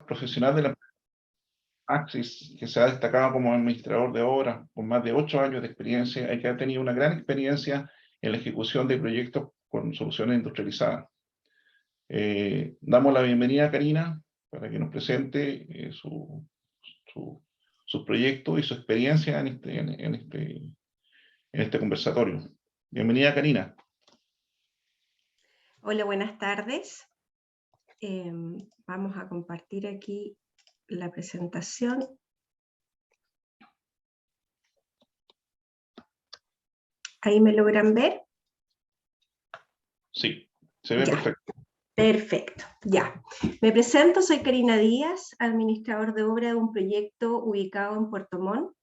profesional de la Axis, que se ha destacado como administrador de obras con más de 8 años de experiencia y que ha tenido una gran experiencia en la ejecución de proyectos con soluciones industrializadas. Damos la bienvenida a Karina para que nos presente su proyecto y su experiencia en este conversatorio. Bienvenida, Karina. Hola, buenas tardes. Vamos a compartir aquí la presentación. ¿Ahí me logran ver? Sí, se ve Ya. perfecto. Perfecto, ya. Me presento, soy Karina Díaz, administrador de obra de un proyecto ubicado en Puerto Montt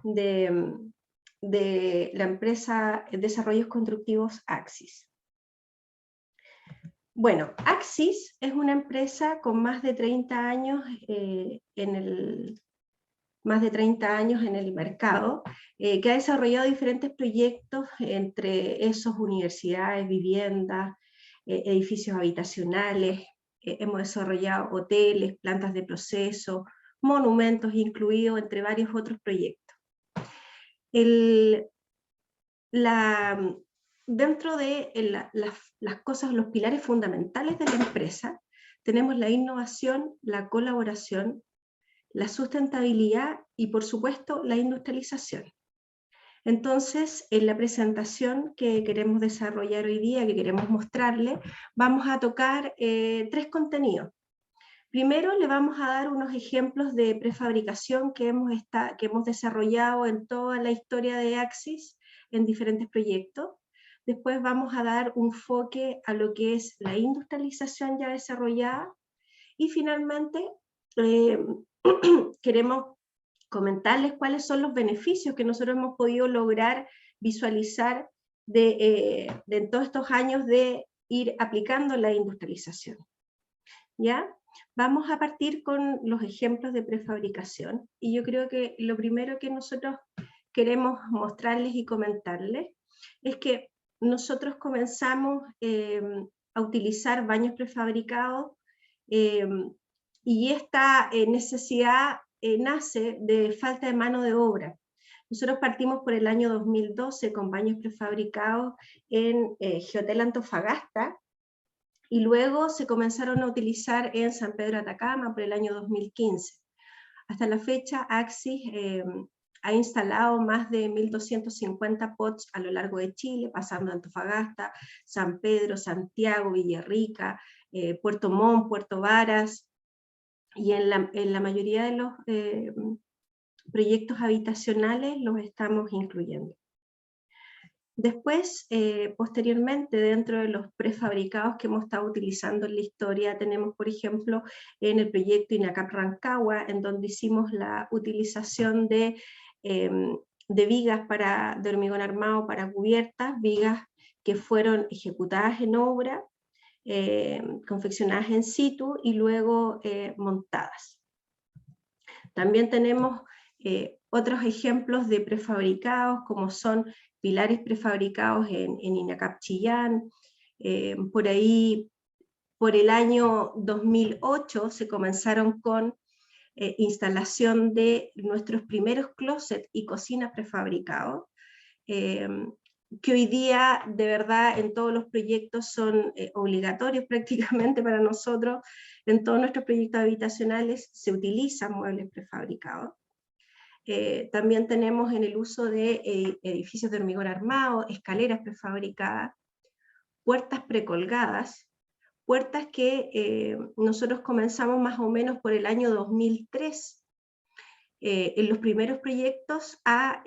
de la empresa Desarrollos Constructivos Axis. Bueno, Axis es una empresa con más de 30 años en el mercado, que ha desarrollado diferentes proyectos, entre esos universidades, viviendas, edificios habitacionales, hemos desarrollado hoteles, plantas de proceso, monumentos incluidos, entre varios otros proyectos. Dentro de las cosas, los pilares fundamentales de la empresa, tenemos la innovación, la colaboración, la sustentabilidad y, por supuesto, la industrialización. Entonces, en la presentación que queremos desarrollar hoy día, que queremos mostrarle, vamos a tocar 3 contenidos. Primero, le vamos a dar unos ejemplos de prefabricación que hemos desarrollado en toda la historia de Axis, en diferentes proyectos. Después vamos a dar un enfoque a lo que es la industrialización ya desarrollada. Y finalmente, queremos comentarles cuáles son los beneficios que nosotros hemos podido lograr visualizar de todos estos años de ir aplicando la industrialización. ¿Ya? Vamos a partir con los ejemplos de prefabricación, y yo creo que lo primero que nosotros queremos mostrarles y comentarles es que nosotros comenzamos a utilizar baños prefabricados, y esta necesidad nace de falta de mano de obra. Nosotros partimos por el año 2012 con baños prefabricados en Geotel Antofagasta, y luego se comenzaron a utilizar en San Pedro de Atacama por el año 2015. Hasta la fecha, Axis ha instalado más de 1.250 POTS a lo largo de Chile, pasando Antofagasta, San Pedro, Santiago, Villarrica, Puerto Montt, Puerto Varas, y en la mayoría de los proyectos habitacionales los estamos incluyendo. Después, posteriormente, dentro de los prefabricados que hemos estado utilizando en la historia, tenemos, por ejemplo, en el proyecto INACAP Rancagua, en donde hicimos la utilización de vigas de hormigón armado para cubiertas, vigas que fueron ejecutadas en obra, confeccionadas in situ y luego montadas. También tenemos otros ejemplos de prefabricados, como son pilares prefabricados en INACAP Chillán. Por ahí, por el año 2008, se comenzaron con instalación de nuestros primeros closets y cocinas prefabricados, que hoy día, de verdad, en todos los proyectos son obligatorios prácticamente para nosotros. En todos nuestros proyectos habitacionales se utilizan muebles prefabricados. También tenemos en el uso de edificios de hormigón armado, escaleras prefabricadas, puertas precolgadas, puertas que nosotros comenzamos más o menos por el año 2003, en los primeros proyectos a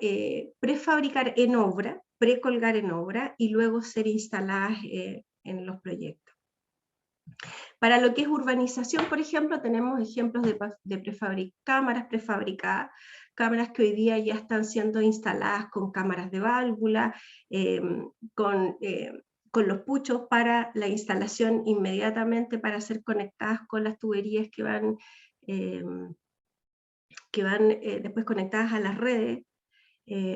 prefabricar en obra, precolgar en obra y luego ser instaladas en los proyectos. Para lo que es urbanización, por ejemplo, tenemos ejemplos de cámaras prefabricadas, cámaras que hoy día ya están siendo instaladas con cámaras de válvula, con los puchos para la instalación inmediatamente para ser conectadas con las tuberías que van después conectadas a las redes,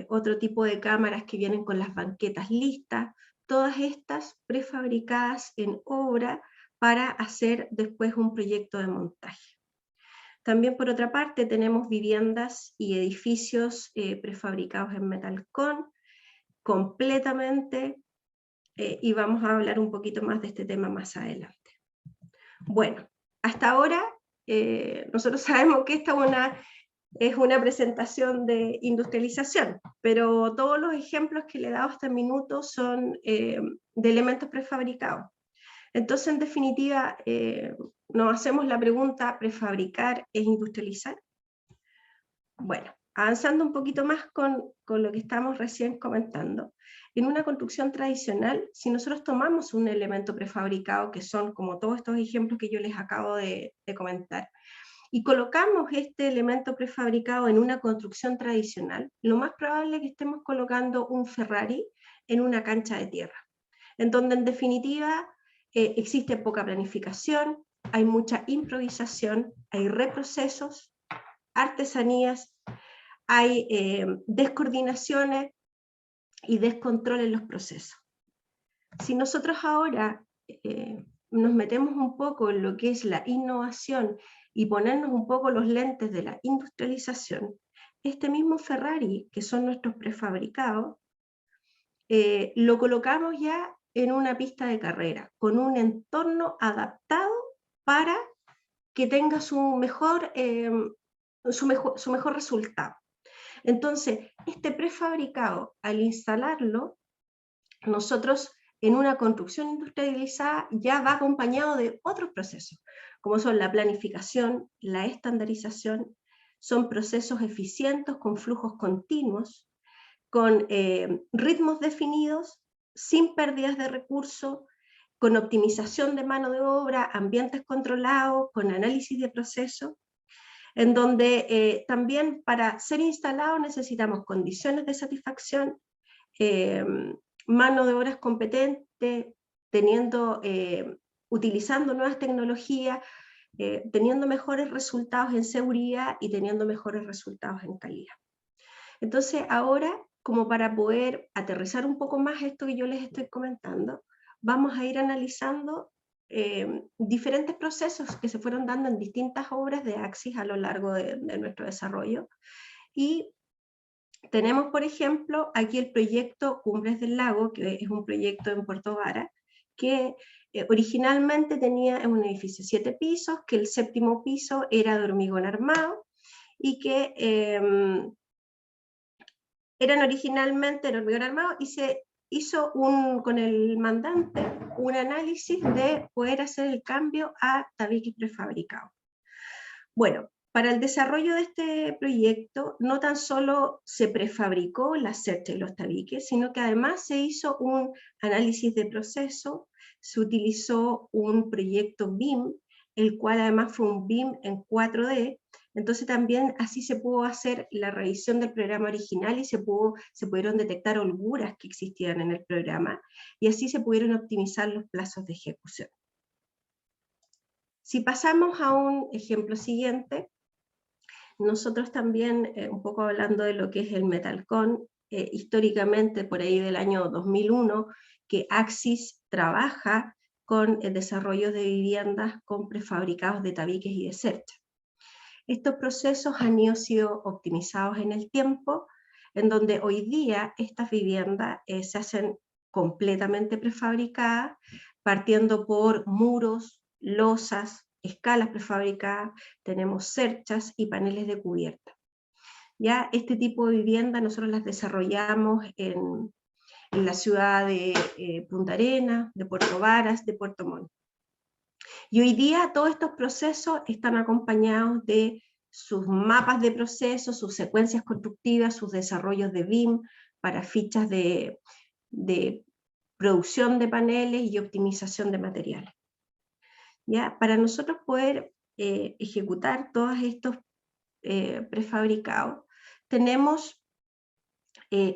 otro tipo de cámaras que vienen con las banquetas listas, todas estas prefabricadas en obra para hacer después un proyecto de montaje. También, por otra parte, tenemos viviendas y edificios prefabricados en Metalcon, completamente, y vamos a hablar un poquito más de este tema más adelante. Bueno, hasta ahora nosotros sabemos que esta es una presentación de industrialización, pero todos los ejemplos que le he dado hasta el minuto son de elementos prefabricados. Entonces, en definitiva, nos hacemos la pregunta, ¿prefabricar es industrializar? Bueno, avanzando un poquito más con lo que estamos recién comentando, en una construcción tradicional, si nosotros tomamos un elemento prefabricado, que son como todos estos ejemplos que yo les acabo de comentar, y colocamos este elemento prefabricado en una construcción tradicional, lo más probable es que estemos colocando un Ferrari en una cancha de tierra, en donde en definitiva existe poca planificación, hay mucha improvisación, hay reprocesos, artesanías, hay descoordinaciones y descontrol en los procesos. Si nosotros ahora nos metemos un poco en lo que es la innovación y ponernos un poco los lentes de la industrialización, este mismo Ferrari, que son nuestros prefabricados, lo colocamos ya en una pista de carrera, con un entorno adaptado para que tenga su mejor resultado. Entonces, este prefabricado, al instalarlo, nosotros en una construcción industrializada ya va acompañado de otros procesos, como son la planificación, la estandarización, son procesos eficientes con flujos continuos, con ritmos definidos, sin pérdidas de recursos, con optimización de mano de obra, ambientes controlados, con análisis de procesos, en donde también para ser instalado necesitamos condiciones de satisfacción, mano de obras competente, utilizando nuevas tecnologías, teniendo mejores resultados en seguridad y teniendo mejores resultados en calidad. Entonces ahora, como para poder aterrizar un poco más esto que yo les estoy comentando, vamos a ir analizando diferentes procesos que se fueron dando en distintas obras de Axis a lo largo de nuestro desarrollo. Y tenemos, por ejemplo, aquí el proyecto Cumbres del Lago, que es un proyecto en Puerto Vara, que originalmente tenía un edificio de 7 pisos, que el 7º piso era de hormigón armado, y que eran originalmente de hormigón armado, y se hizo con el mandante un análisis de poder hacer el cambio a tabiques prefabricados. Bueno, para el desarrollo de este proyecto no tan solo se prefabricó la cercha y los tabiques, sino que además se hizo un análisis de proceso, se utilizó un proyecto BIM, el cual además fue un BIM en 4D, entonces también así se pudo hacer la revisión del programa original y se pudieron detectar holguras que existían en el programa, y así se pudieron optimizar los plazos de ejecución. Si pasamos a un ejemplo siguiente, nosotros también, un poco hablando de lo que es el Metalcon, históricamente por ahí del año 2001, que Axis trabaja con el desarrollo de viviendas con prefabricados de tabiques y de cercha. Estos procesos han sido optimizados en el tiempo, en donde hoy día estas viviendas se hacen completamente prefabricadas, partiendo por muros, losas, escalas prefabricadas, tenemos cerchas y paneles de cubierta. Ya este tipo de vivienda nosotros las desarrollamos en la ciudad de Punta Arenas, de Puerto Varas, de Puerto Montt. Y hoy día todos estos procesos están acompañados de sus mapas de procesos, sus secuencias constructivas, sus desarrollos de BIM para fichas de producción de paneles y optimización de materiales. ¿Ya? Para nosotros poder ejecutar todos estos prefabricados, tenemos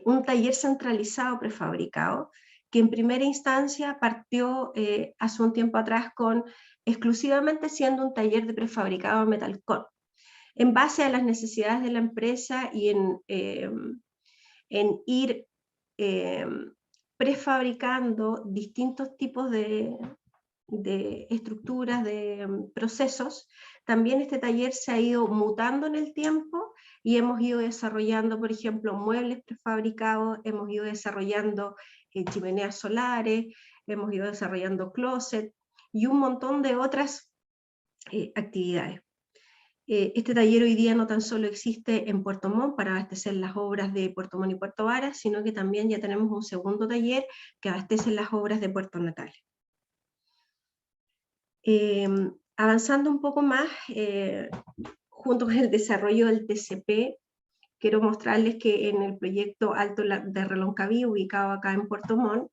un taller centralizado prefabricado, que en primera instancia partió hace un tiempo atrás exclusivamente siendo un taller de prefabricado Metalcon, en base a las necesidades de la empresa y en ir prefabricando distintos tipos de estructuras, de procesos, También este taller se ha ido mutando en el tiempo y hemos ido desarrollando, por ejemplo, muebles prefabricados, hemos ido desarrollando chimeneas solares, hemos ido desarrollando closet y un montón de otras actividades. Este taller hoy día no tan solo existe en Puerto Montt para abastecer las obras de Puerto Montt y Puerto Varas, sino que también ya tenemos un segundo taller que abastece las obras de Puerto Natales. Avanzando un poco más, junto con el desarrollo del TCP, quiero mostrarles que en el proyecto Alto de Reloncaví, ubicado acá en Puerto Montt,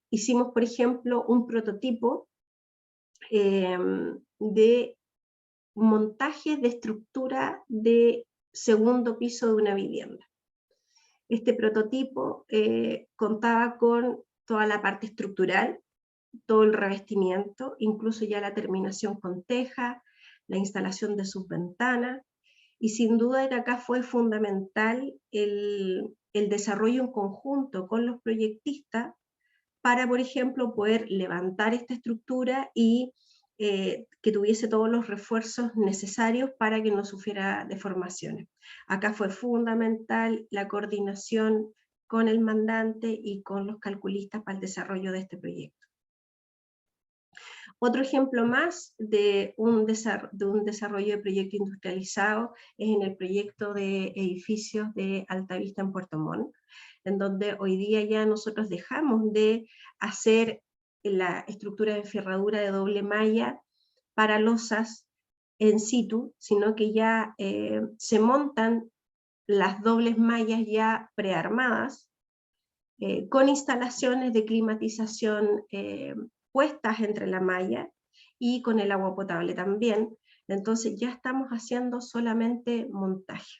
hicimos, por ejemplo, un prototipo de montaje de estructura de segundo piso de una vivienda. Este prototipo contaba con toda la parte estructural, todo el revestimiento, incluso ya la terminación con teja, la instalación de sus ventanas, y sin duda que acá fue fundamental el desarrollo en conjunto con los proyectistas para, por ejemplo, poder levantar esta estructura y que tuviese todos los refuerzos necesarios para que no sufriera deformaciones. Acá fue fundamental la coordinación con el mandante y con los calculistas para el desarrollo de este proyecto. Otro ejemplo más de un desarrollo de proyecto industrializado es en el proyecto de edificios de Altavista en Puerto Montt, en donde hoy día ya nosotros dejamos de hacer la estructura de enferradura de doble malla para losas en situ, sino que ya se montan las dobles mallas ya prearmadas, con instalaciones de climatización puestas entre la malla y con el agua potable también. Entonces ya estamos haciendo solamente montaje.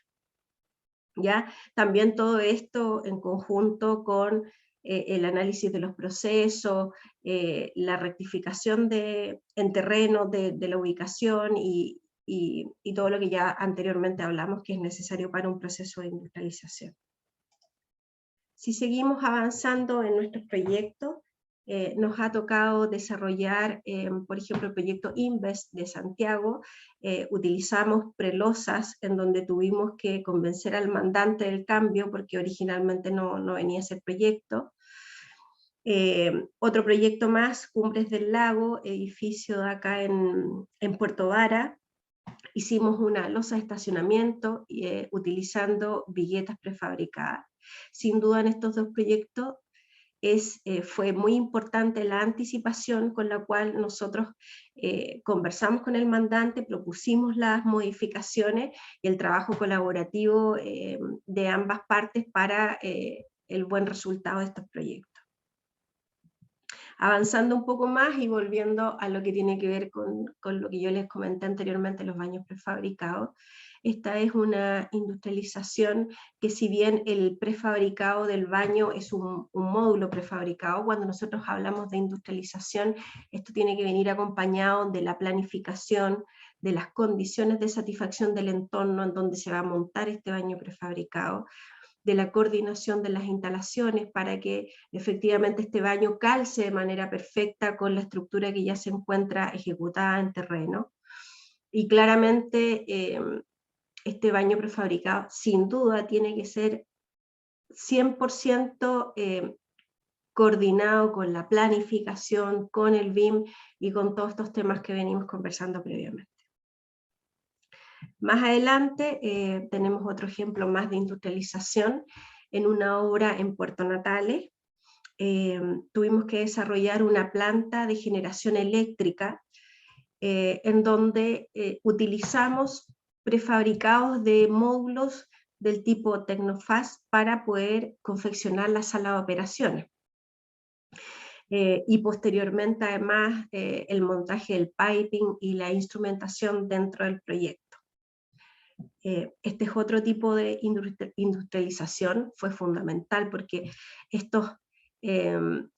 ¿Ya? También todo esto en conjunto con el análisis de los procesos, la rectificación en terreno de la ubicación y todo lo que ya anteriormente hablamos que es necesario para un proceso de industrialización. Si seguimos avanzando en nuestros proyectos, nos ha tocado desarrollar, por ejemplo, el proyecto Invest de Santiago. Utilizamos prelosas en donde tuvimos que convencer al mandante del cambio porque originalmente no venía ese proyecto. Otro proyecto más, Cumbres del Lago, edificio de acá en Puerto Vara. Hicimos una losa de estacionamiento utilizando viguetas prefabricadas. Sin duda en estos dos proyectos fue muy importante la anticipación con la cual nosotros conversamos con el mandante, propusimos las modificaciones y el trabajo colaborativo de ambas partes para el buen resultado de estos proyectos. Avanzando un poco más y volviendo a lo que tiene que ver con lo que yo les comenté anteriormente, los baños prefabricados, esta es una industrialización que si bien el prefabricado del baño es un módulo prefabricado, cuando nosotros hablamos de industrialización, esto tiene que venir acompañado de la planificación, de las condiciones de satisfacción del entorno en donde se va a montar este baño prefabricado, de la coordinación de las instalaciones para que efectivamente este baño calce de manera perfecta con la estructura que ya se encuentra ejecutada en terreno. Y claramente este baño prefabricado sin duda tiene que ser 100% coordinado con la planificación, con el BIM y con todos estos temas que venimos conversando previamente. Más adelante tenemos otro ejemplo más de industrialización en una obra en Puerto Natales. Tuvimos que desarrollar una planta de generación eléctrica en donde utilizamos prefabricados de módulos del tipo Tecnofast para poder confeccionar la sala de operaciones. Y posteriormente además el montaje del piping y la instrumentación dentro del proyecto. Este es otro tipo de industrialización, fue fundamental porque estos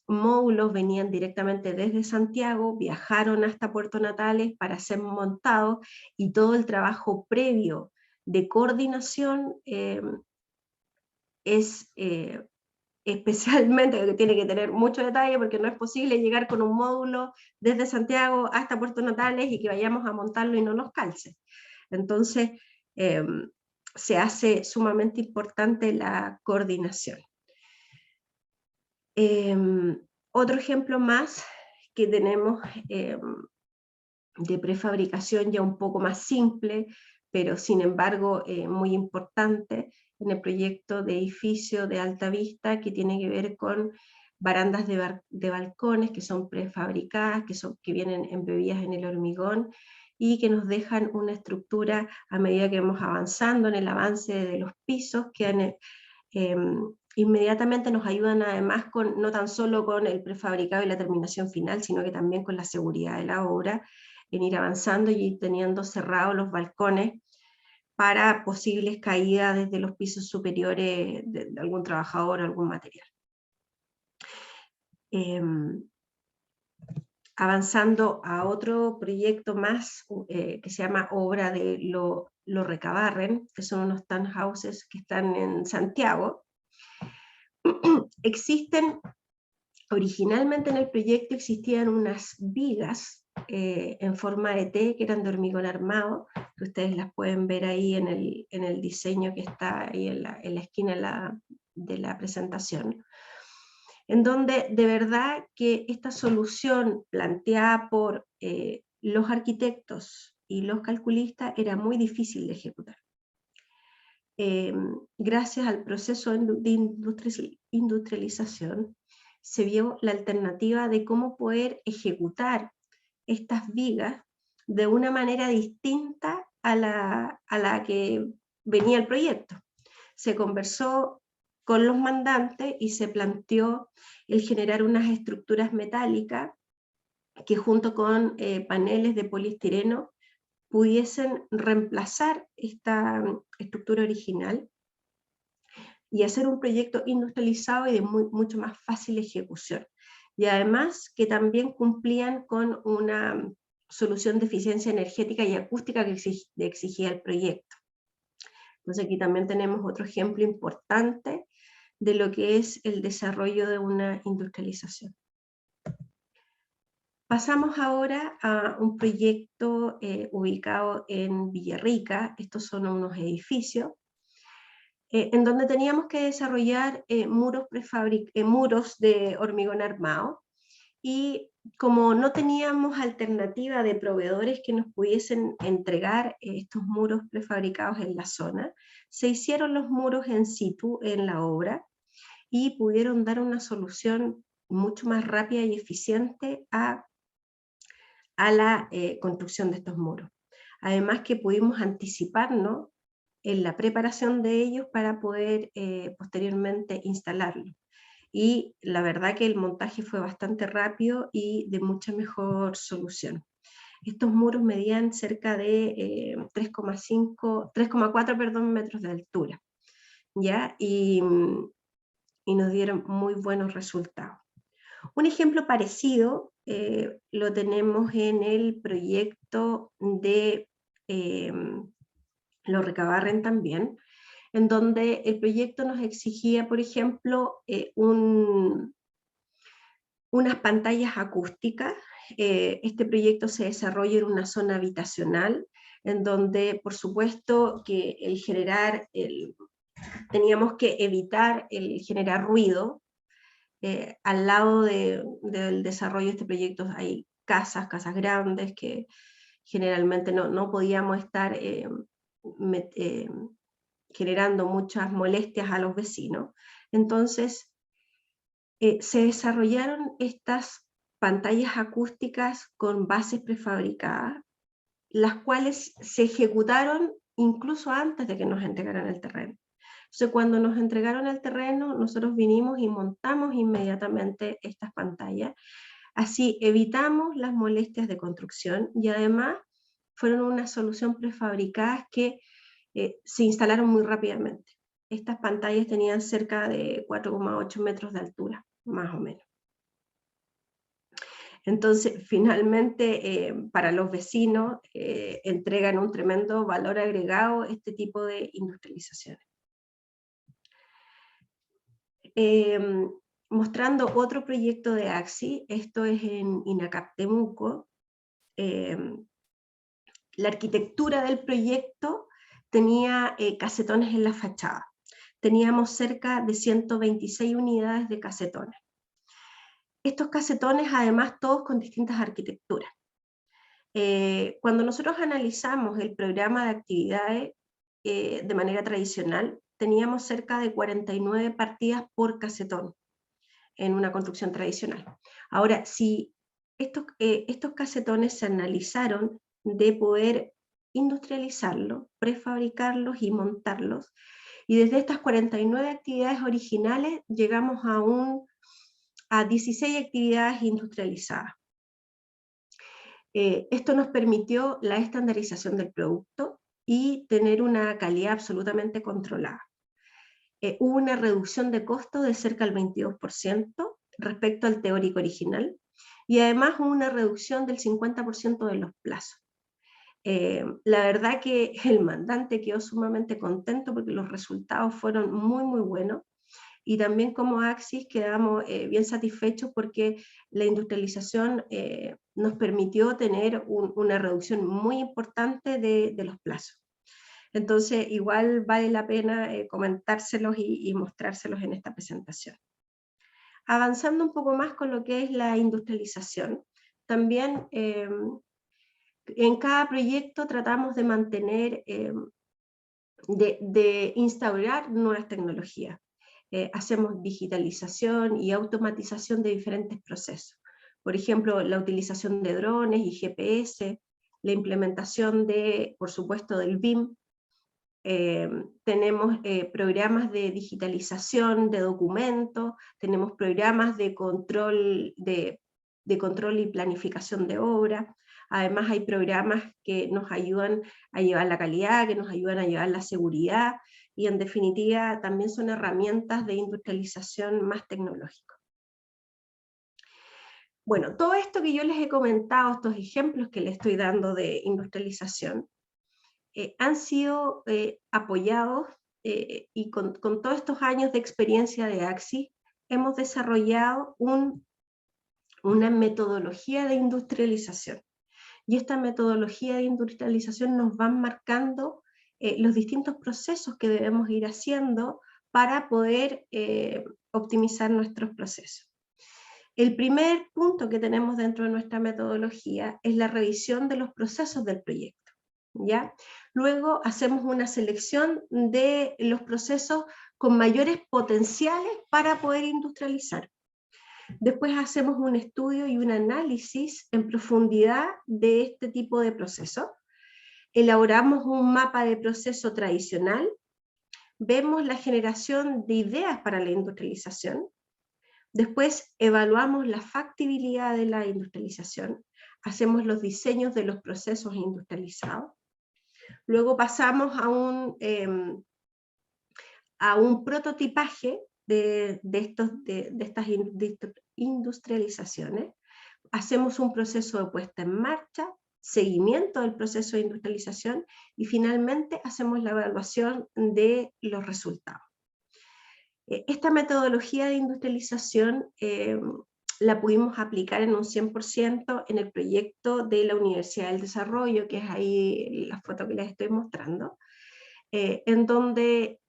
módulos venían directamente desde Santiago, viajaron hasta Puerto Natales para ser montados y todo el trabajo previo de coordinación es especialmente que tiene que tener mucho detalle, porque no es posible llegar con un módulo desde Santiago hasta Puerto Natales y que vayamos a montarlo y no nos calce. Entonces, se hace sumamente importante la coordinación. Otro ejemplo más que tenemos de prefabricación ya un poco más simple, pero sin embargo muy importante, en el proyecto de edificio de Alta Vista, que tiene que ver con barandas de balcones que son prefabricadas, que vienen embebidas en el hormigón, y que nos dejan una estructura a medida que vamos avanzando en el avance de los pisos, que inmediatamente nos ayudan además no tan solo con el prefabricado y la terminación final, sino que también con la seguridad de la obra, en ir avanzando y teniendo cerrados los balcones para posibles caídas desde los pisos superiores de algún trabajador o algún material. Avanzando a otro proyecto más que se llama Obra de Lo Recabarren, que son unos townhouses que están en Santiago. Originalmente en el proyecto existían unas vigas en forma de T, que eran de hormigón armado, que ustedes las pueden ver ahí en el diseño que está ahí en la esquina de la presentación, en donde de verdad que esta solución planteada por los arquitectos y los calculistas era muy difícil de ejecutar. Gracias al proceso de industrialización, se vio la alternativa de cómo poder ejecutar estas vigas de una manera distinta a la que venía el proyecto. Se conversó con los mandantes y se planteó el generar unas estructuras metálicas que junto con paneles de poliestireno pudiesen reemplazar esta estructura original y hacer un proyecto industrializado y de mucho más fácil ejecución. Y además que también cumplían con una solución de eficiencia energética y acústica que exigía el proyecto. Entonces aquí también tenemos otro ejemplo importante de lo que es el desarrollo de una industrialización. Pasamos ahora a un proyecto ubicado en Villarrica. Estos son unos edificios en donde teníamos que desarrollar muros de hormigón armado, y como no teníamos alternativa de proveedores que nos pudiesen entregar estos muros prefabricados en la zona, se hicieron los muros en situ en la obra y pudieron dar una solución mucho más rápida y eficiente a la construcción de estos muros. Además que pudimos anticiparnos en la preparación de ellos para poder posteriormente instalarlo. Y la verdad que el montaje fue bastante rápido y de mucha mejor solución. Estos muros medían cerca de 3,4 metros de altura, ¿ya? Y nos dieron muy buenos resultados. Un ejemplo parecido lo tenemos en el proyecto de Lo Recabarren también, en donde el proyecto nos exigía, por ejemplo, unas pantallas acústicas. Este proyecto se desarrolla en una zona habitacional, en donde, por supuesto, que teníamos que evitar el generar ruido. Al lado del desarrollo de este proyecto hay casas grandes que generalmente no podíamos estar generando muchas molestias a los vecinos. Entonces, se desarrollaron estas pantallas acústicas con bases prefabricadas, las cuales se ejecutaron incluso antes de que nos entregaran el terreno. Entonces, cuando nos entregaron el terreno, nosotros vinimos y montamos inmediatamente estas pantallas. Así evitamos las molestias de construcción y además fueron una solución prefabricadas que se instalaron muy rápidamente. Estas pantallas tenían cerca de 4,8 metros de altura, más o menos. Entonces, finalmente, para los vecinos, entregan un tremendo valor agregado este tipo de industrializaciones. mostrando otro proyecto de AXI, esto es en INACAP Temuco. La arquitectura del proyecto tenía casetones en la fachada. Teníamos cerca de 126 unidades de casetones. Estos casetones, además, todos con distintas arquitecturas. Cuando nosotros analizamos el programa de actividades de manera tradicional, teníamos cerca de 49 partidas por casetón en una construcción tradicional. Ahora, si estos casetones se analizaron de poder industrializarlos, prefabricarlos y montarlos, y desde estas 49 actividades originales llegamos a 16 actividades industrializadas. Esto nos permitió la estandarización del producto y tener una calidad absolutamente controlada. Hubo una reducción de costos de cerca del 22% respecto al teórico original, y además hubo una reducción del 50% de los plazos. La verdad que el mandante quedó sumamente contento porque los resultados fueron muy, muy buenos, y también como Axis quedamos bien satisfechos porque la industrialización nos permitió tener una reducción muy importante de los plazos. Entonces, igual vale la pena comentárselos y mostrárselos en esta presentación. Avanzando un poco más con lo que es la industrialización, también en cada proyecto tratamos de mantener, de instaurar nuevas tecnologías. Hacemos digitalización y automatización de diferentes procesos. Por ejemplo, la utilización de drones y GPS, la implementación por supuesto, del BIM. Tenemos programas de digitalización de documentos, tenemos programas de control y planificación de obra. Además hay programas que nos ayudan a llevar la calidad, que nos ayudan a llevar la seguridad, y en definitiva también son herramientas de industrialización más tecnológicas. Bueno, todo esto que yo les he comentado, estos ejemplos que les estoy dando de industrialización, han sido apoyados y con todos estos años de experiencia de Axis hemos desarrollado una metodología de industrialización. Y esta metodología de industrialización nos va marcando los distintos procesos que debemos ir haciendo para poder optimizar nuestros procesos. El primer punto que tenemos dentro de nuestra metodología es la revisión de los procesos del proyecto. ¿Ya? Luego hacemos una selección de los procesos con mayores potenciales para poder industrializar. Después hacemos un estudio y un análisis en profundidad de este tipo de procesos. Elaboramos un mapa de proceso tradicional, vemos la generación de ideas para la industrialización, después evaluamos la factibilidad de la industrialización, hacemos los diseños de los procesos industrializados. Luego pasamos a un prototipaje de estas industrializaciones, hacemos un proceso de puesta en marcha, seguimiento del proceso de industrialización y finalmente hacemos la evaluación de los resultados. Esta metodología de industrialización la pudimos aplicar en un 100% en el proyecto de la Universidad del Desarrollo, que es ahí la foto que les estoy mostrando, en donde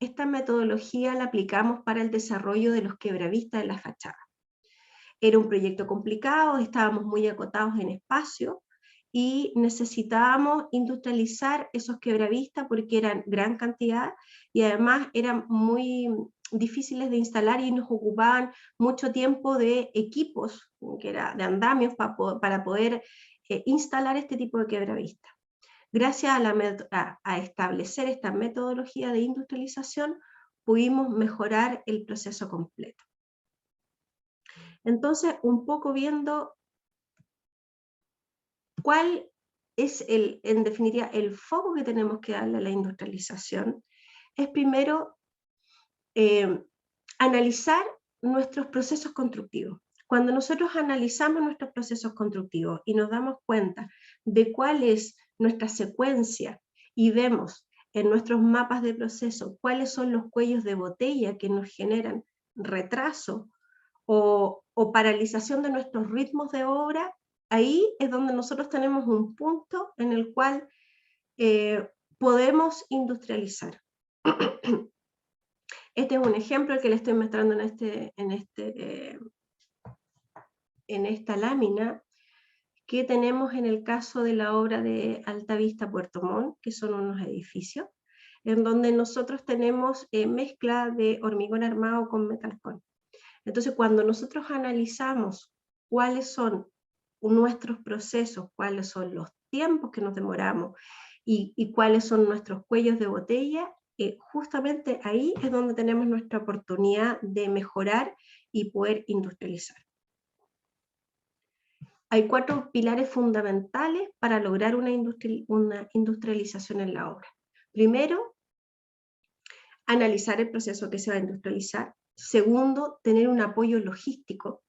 esta metodología la aplicamos para el desarrollo de los quebravistas de la fachada. Era un proyecto complicado, estábamos muy acotados en espacio y necesitábamos industrializar esos quebravistas porque eran gran cantidad y además eran muy difíciles de instalar y nos ocupaban mucho tiempo de equipos, que era de andamios, para poder instalar este tipo de quebravistas. Gracias a establecer esta metodología de industrialización, pudimos mejorar el proceso completo. Entonces, un poco viendo cuál es, en definitiva, el foco que tenemos que darle a la industrialización, es primero analizar nuestros procesos constructivos. Cuando nosotros analizamos nuestros procesos constructivos y nos damos cuenta de cuál es nuestra secuencia y vemos en nuestros mapas de proceso cuáles son los cuellos de botella que nos generan retraso o paralización de nuestros ritmos de obra, ahí es donde nosotros tenemos un punto en el cual podemos industrializar. Este es un ejemplo el que le estoy mostrando en esta lámina que tenemos en el caso de la obra de Altavista Puerto Montt, que son unos edificios, en donde nosotros tenemos mezcla de hormigón armado con metalcón. Entonces, cuando nosotros analizamos cuáles son nuestros procesos, cuáles son los tiempos que nos demoramos y cuáles son nuestros cuellos de botella, justamente ahí es donde tenemos nuestra oportunidad de mejorar y poder industrializar. Hay 4 pilares fundamentales para lograr una industrialización en la obra. Primero, analizar el proceso que se va a industrializar. Segundo, tener un apoyo logístico,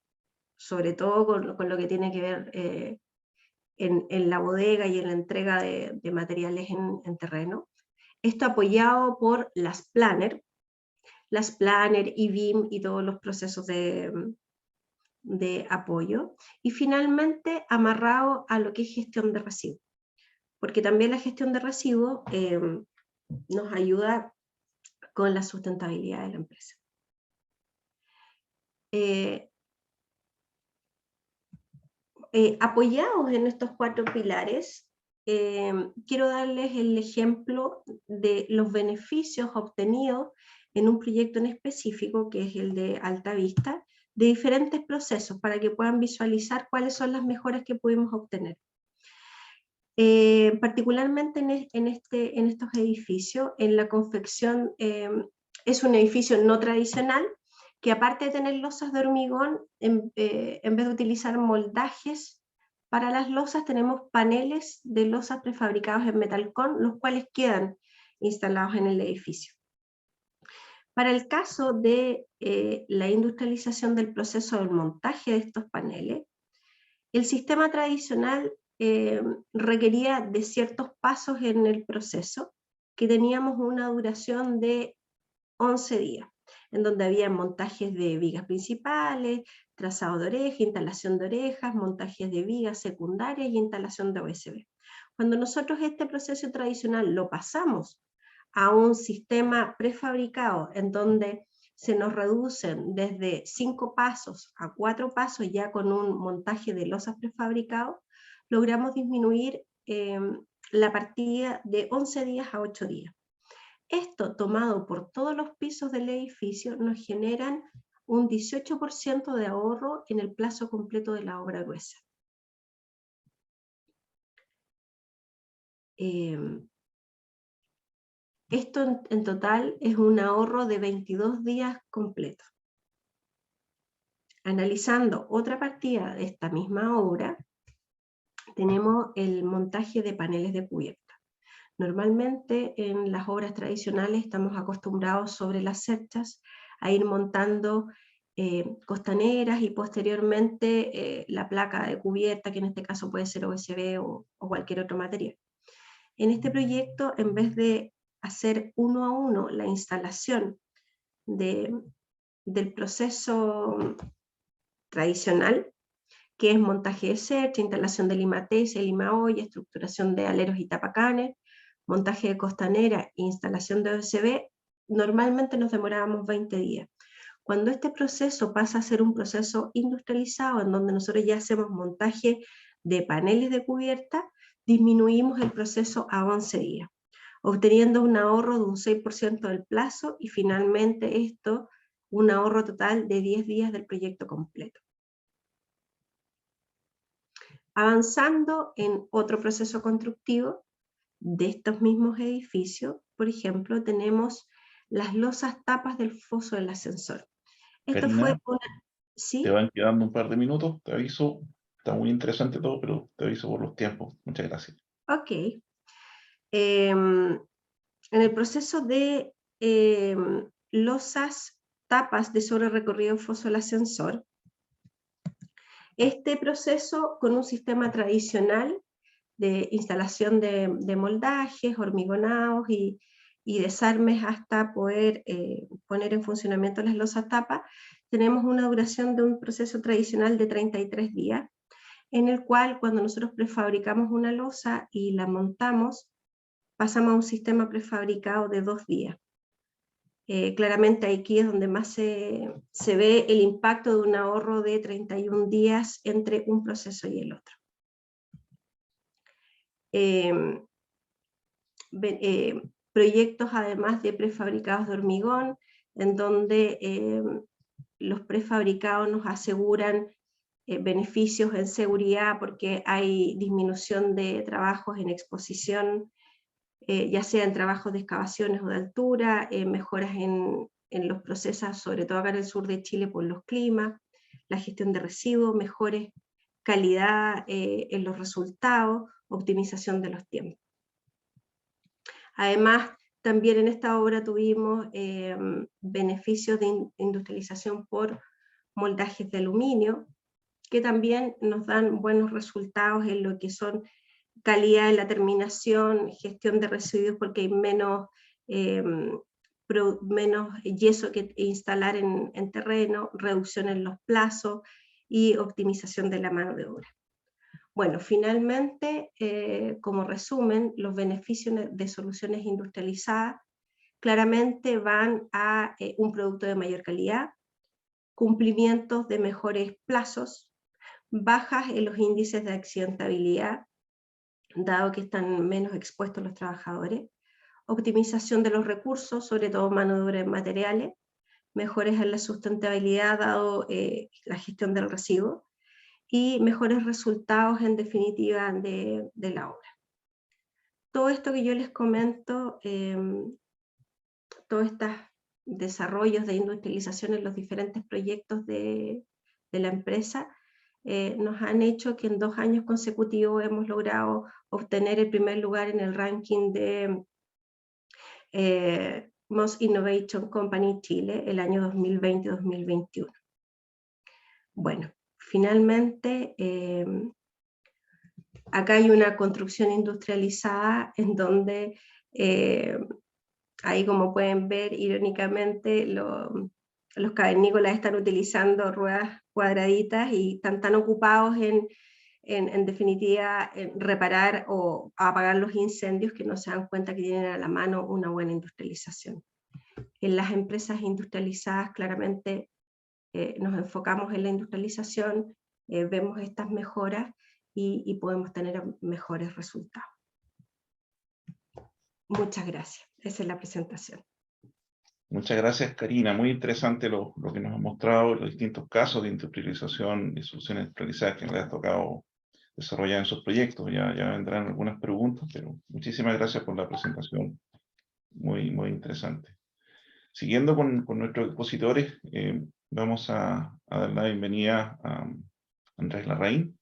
sobre todo con lo que tiene que ver en la bodega y en la entrega de materiales en terreno. Esto apoyado por las planner, IBIM y todos los procesos de apoyo. Y finalmente, amarrado a lo que es gestión de residuos, porque también la gestión de residuos nos ayuda con la sustentabilidad de la empresa. Apoyados en estos 4 pilares, quiero darles el ejemplo de los beneficios obtenidos en un proyecto en específico, que es el de Altavista, de diferentes procesos, para que puedan visualizar cuáles son las mejoras que pudimos obtener. Particularmente en estos edificios, en la confección, es un edificio no tradicional, que aparte de tener losas de hormigón, en vez de utilizar moldajes para las losas, tenemos paneles de losas prefabricados en metalcón, los cuales quedan instalados en el edificio. Para el caso de la industrialización del proceso del montaje de estos paneles, el sistema tradicional requería de ciertos pasos en el proceso, que teníamos una duración de 11 días, en donde había montajes de vigas principales, trazado de oreja, instalación de orejas, montajes de vigas secundarias y instalación de OSB. Cuando nosotros este proceso tradicional lo pasamos a un sistema prefabricado, en donde se nos reducen desde 5 pasos a 4 pasos, ya con un montaje de losas prefabricado, logramos disminuir la partida de 11 días a 8 días. Esto, tomado por todos los pisos del edificio, nos generan un 18% de ahorro en el plazo completo de la obra gruesa. Esto en total es un ahorro de 22 días completos. Analizando otra partida de esta misma obra, tenemos el montaje de paneles de cubierta. Normalmente en las obras tradicionales estamos acostumbrados sobre las cerchas a ir montando costaneras y posteriormente la placa de cubierta, que en este caso puede ser OSB o cualquier otro material. En este proyecto, en vez de hacer 1 a 1 la instalación del proceso tradicional, que es montaje de cercha, instalación de limatese, limaolla, estructuración de aleros y tapacanes, montaje de costanera e instalación de OSB, normalmente nos demorábamos 20 días. Cuando este proceso pasa a ser un proceso industrializado, en donde nosotros ya hacemos montaje de paneles de cubierta, disminuimos el proceso a 11 días, obteniendo un ahorro de un 6% del plazo y finalmente esto, un ahorro total de 10 días del proyecto completo. Avanzando en otro proceso constructivo de estos mismos edificios, por ejemplo, tenemos las losas tapas del foso del ascensor. Esto Karina, fue una... ¿Sí? te van quedando un par de minutos, te aviso. Está muy interesante todo, pero te aviso por los tiempos. Muchas gracias. Ok. En el proceso de losas tapas de sobre recorrido foso del ascensor, este proceso con un sistema tradicional de instalación de moldajes, hormigonados y y desarmes hasta poder poner en funcionamiento las losas tapa, tenemos una duración de un proceso tradicional de 33 días, en el cual cuando nosotros prefabricamos una losa y la montamos, pasamos a un sistema prefabricado de 2 días. Claramente aquí es donde más se ve el impacto de un ahorro de 31 días entre un proceso y el otro. Proyectos además de prefabricados de hormigón, en donde los prefabricados nos aseguran beneficios en seguridad porque hay disminución de trabajos en exposición, ya sea en trabajos de excavaciones o de altura, mejoras en los procesos, sobre todo acá en el sur de Chile por los climas, la gestión de residuos, mejores calidad en los resultados, optimización de los tiempos. Además, también en esta obra tuvimos beneficios de industrialización por moldajes de aluminio, que también nos dan buenos resultados en lo que son calidad en la terminación, gestión de residuos, porque hay menos yeso que instalar en terreno, reducción en los plazos y optimización de la mano de obra. Bueno, finalmente, como resumen, los beneficios de soluciones industrializadas claramente van a un producto de mayor calidad, cumplimientos de mejores plazos, bajas en los índices de accidentabilidad, dado que están menos expuestos los trabajadores, optimización de los recursos, sobre todo mano de obra en materiales, mejores en la sustentabilidad, dado la gestión del residuo, y mejores resultados en definitiva de la obra. Todo esto que yo les comento, todos estos desarrollos de industrialización en los diferentes proyectos de la empresa, nos han hecho que en 2 años consecutivos hemos logrado obtener el primer lugar en el ranking de Most Innovation Company Chile el año 2020-2021. Bueno, finalmente, acá hay una construcción industrializada en donde, ahí como pueden ver, irónicamente, los cavernícolas están utilizando ruedas cuadraditas y están tan ocupados en definitiva, en reparar o apagar los incendios que no se dan cuenta que tienen a la mano una buena industrialización. En las empresas industrializadas claramente nos enfocamos en la industrialización, vemos estas mejoras y podemos tener mejores resultados. Muchas gracias. Esa es la presentación. Muchas gracias, Karina. Muy interesante lo que nos ha mostrado, los distintos casos de industrialización y soluciones industrializadas que le ha tocado desarrollar en sus proyectos. Ya vendrán algunas preguntas, pero muchísimas gracias por la presentación. Muy, muy interesante. Siguiendo con nuestros expositores, vamos a dar la bienvenida a Andrés Larraín,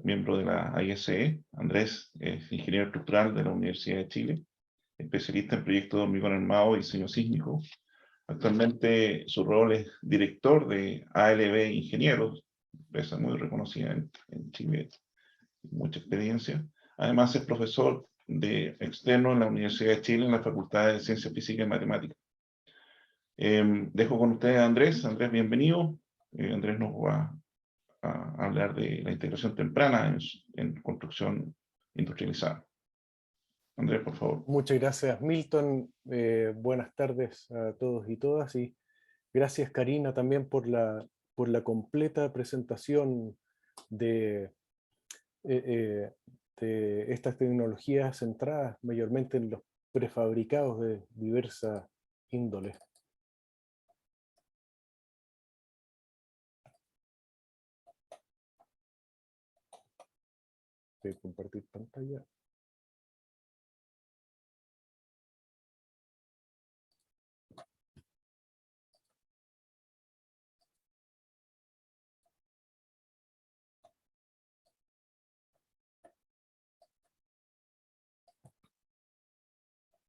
miembro de la ISE. Andrés es ingeniero estructural de la Universidad de Chile, especialista en proyectos de hormigón armado y diseño sísmico. Actualmente su rol es director de ALB Ingenieros, empresa muy reconocida en Chile, mucha experiencia. Además es profesor de externo en la Universidad de Chile en la Facultad de Ciencias Físicas y Matemáticas. Dejo con ustedes a Andrés. Andrés, bienvenido. Andrés nos va a hablar de la integración temprana en construcción industrializada. Andrés, por favor. Muchas gracias, Milton. Buenas tardes a todos y todas. Y gracias, Karina, también por la completa presentación de estas tecnologías centradas mayormente en los prefabricados de diversa índole. Voy a compartir pantalla.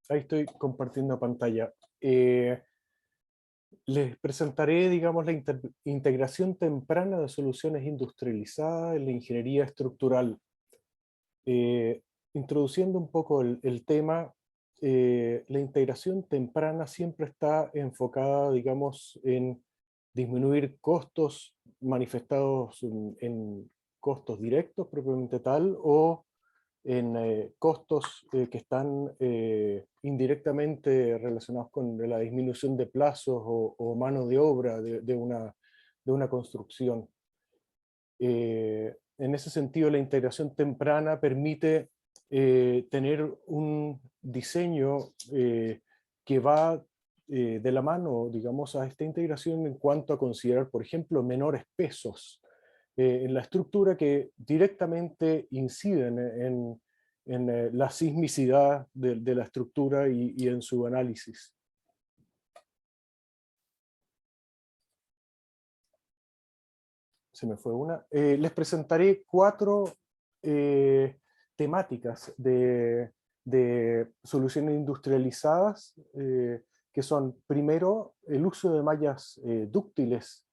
Ahí estoy compartiendo pantalla. Les presentaré, digamos, la integración temprana de soluciones industrializadas en la ingeniería estructural. Introduciendo un poco el tema, la integración temprana siempre está enfocada, digamos, en disminuir costos manifestados en costos directos propiamente tal, o en costos que están indirectamente relacionados con la disminución de plazos o mano de obra de una construcción. En ese sentido, la integración temprana permite tener un diseño que va de la mano, digamos, a esta integración en cuanto a considerar, por ejemplo, menores pesos en la estructura que directamente inciden en la sismicidad de la estructura y en su análisis. Se me fue una. Les presentaré 4 temáticas de soluciones industrializadas, que son, primero, el uso de mallas dúctiles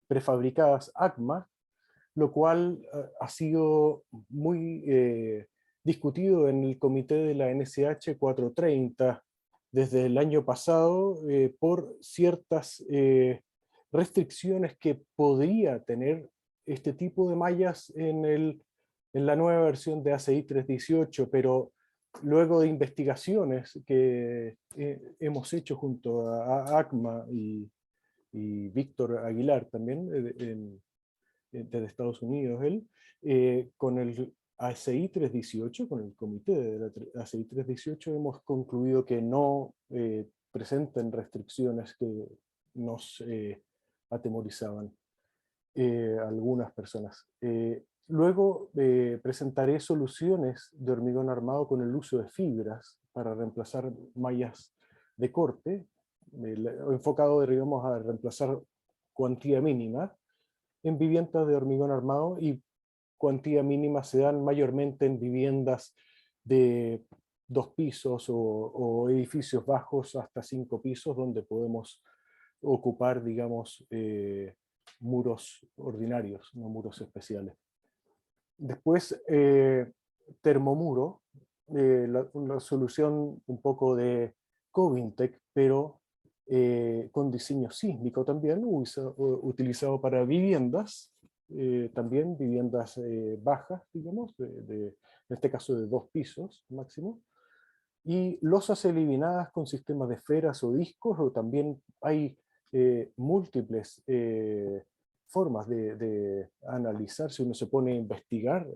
prefabricadas ACMA, lo cual ha sido muy discutido en el comité de la NSH 430 desde el año pasado por ciertas restricciones que podría tener este tipo de mallas en la nueva versión de ACI 318, pero luego de investigaciones que hemos hecho junto a ACMA y Víctor Aguilar también, desde Estados Unidos, con el ACI 318, con el comité de la ACI 318, hemos concluido que no presentan restricciones que nos atemorizaban algunas personas. Luego presentaré soluciones de hormigón armado con el uso de fibras para reemplazar mallas de corte, enfocado, digamos, a reemplazar cuantía mínima en viviendas de hormigón armado, y cuantía mínima se dan mayormente en viviendas de 2 pisos o edificios bajos hasta 5 pisos, donde podemos ocupar, digamos, muros ordinarios, no muros especiales. Después, termomuro, una solución un poco de Covintec, pero con diseño sísmico también, utilizado para viviendas, también viviendas bajas, digamos, en este caso de 2 pisos máximo, y losas eliminadas con sistemas de esferas o discos, o también hay múltiples formas de analizar, si uno se pone a investigar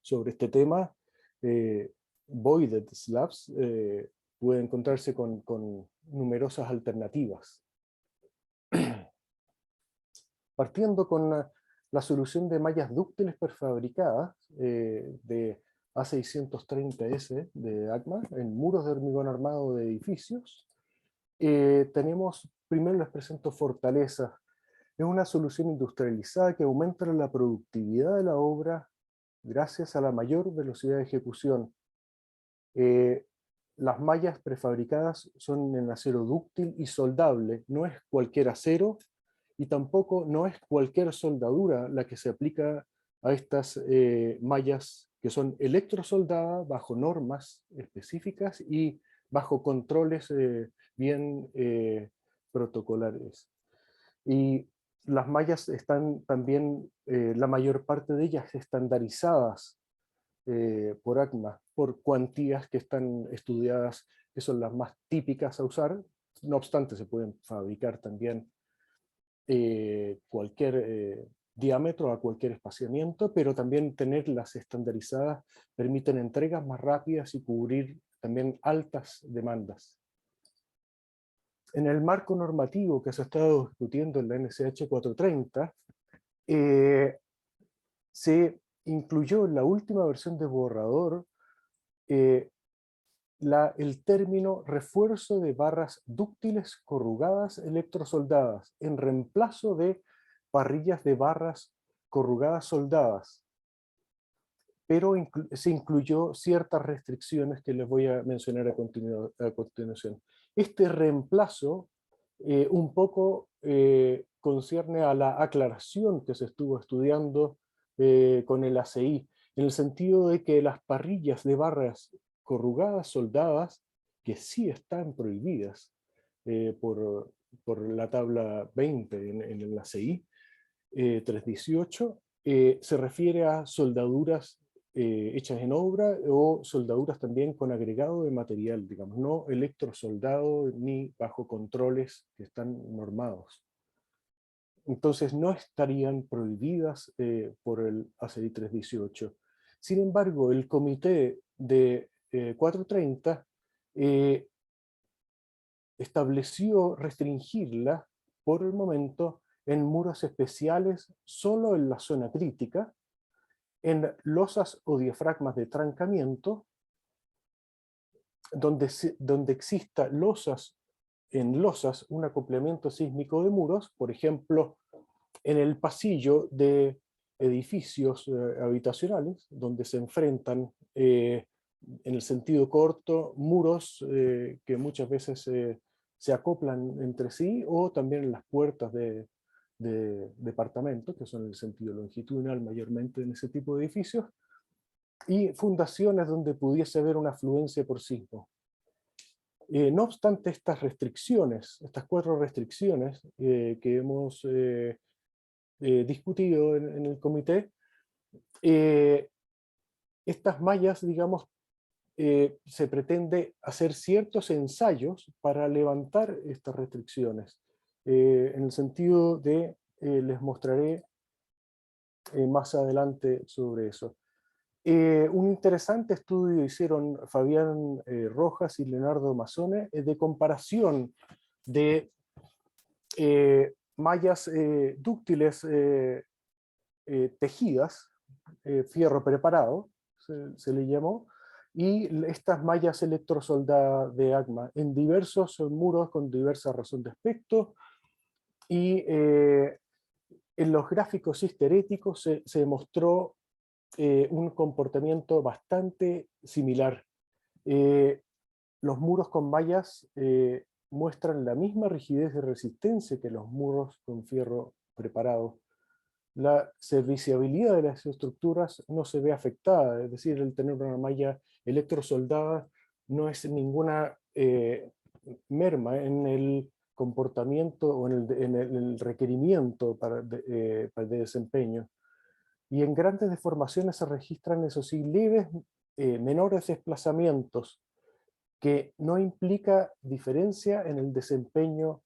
sobre este tema. Voided slabs puede encontrarse con numerosas alternativas. Partiendo con la solución de mallas dúctiles prefabricadas de A630S de ACMA en muros de hormigón armado de edificios, tenemos, primero les presento Fortaleza. Es una solución industrializada que aumenta la productividad de la obra gracias a la mayor velocidad de ejecución. Las mallas prefabricadas son en acero dúctil y soldable, no es cualquier acero y tampoco no es cualquier soldadura la que se aplica a estas mallas que son electrosoldadas bajo normas específicas y bajo controles bien protocolares. Y las mallas están también, la mayor parte de ellas estandarizadas por ACMA, por cuantías que están estudiadas, que son las más típicas a usar. No obstante, se pueden fabricar también cualquier diámetro a cualquier espaciamiento, pero también tenerlas estandarizadas permiten entregas más rápidas y cubrir también altas demandas. En el marco normativo que se ha estado discutiendo en la NSH 430, se incluyó en la última versión de borrador el término refuerzo de barras dúctiles corrugadas electrosoldadas en reemplazo de parrillas de barras corrugadas soldadas, pero se incluyó ciertas restricciones que les voy a mencionar a continuación. Este reemplazo un poco concierne a la aclaración que se estuvo estudiando con el ACI, en el sentido de que las parrillas de barras corrugadas soldadas que sí están prohibidas por la tabla 20 en la CI 318, se refiere a soldaduras hechas en obra o soldaduras también con agregado de material, digamos, no electrosoldado ni bajo controles que están normados. Entonces no estarían prohibidas por el ACI 318. Sin embargo, el comité de 430 estableció restringirla por el momento en muros especiales solo en la zona crítica, en losas o diafragmas de trancamiento, donde exista en losas un acoplamiento sísmico de muros, por ejemplo, en el pasillo de edificios habitacionales, donde se enfrentan en el sentido corto muros que muchas veces se acoplan entre sí, o también en las puertas de departamentos, que son en el sentido longitudinal mayormente en ese tipo de edificios, y fundaciones donde pudiese haber una afluencia por sismo. No obstante estas restricciones, estas 4 restricciones que hemos discutido en el comité, estas mallas, digamos, se pretende hacer ciertos ensayos para levantar estas restricciones, en el sentido de, les mostraré más adelante sobre eso. Un interesante estudio hicieron Fabián Rojas y Leonardo Mazzone de comparación de mallas dúctiles tejidas, fierro preparado, se le llamó, y estas mallas electrosoldadas de ACMA en diversos muros con diversa razón de aspecto, y en los gráficos histeréticos se demostró un comportamiento bastante similar. Los muros con mallas muestran la misma rigidez de resistencia que los muros con fierro preparado. La serviciabilidad de las estructuras no se ve afectada, es decir, el tener una malla electrosoldada no es ninguna merma en el comportamiento o en el requerimiento de desempeño. Y en grandes deformaciones se registran, eso sí, leves, menores desplazamientos, que no implica diferencia en el desempeño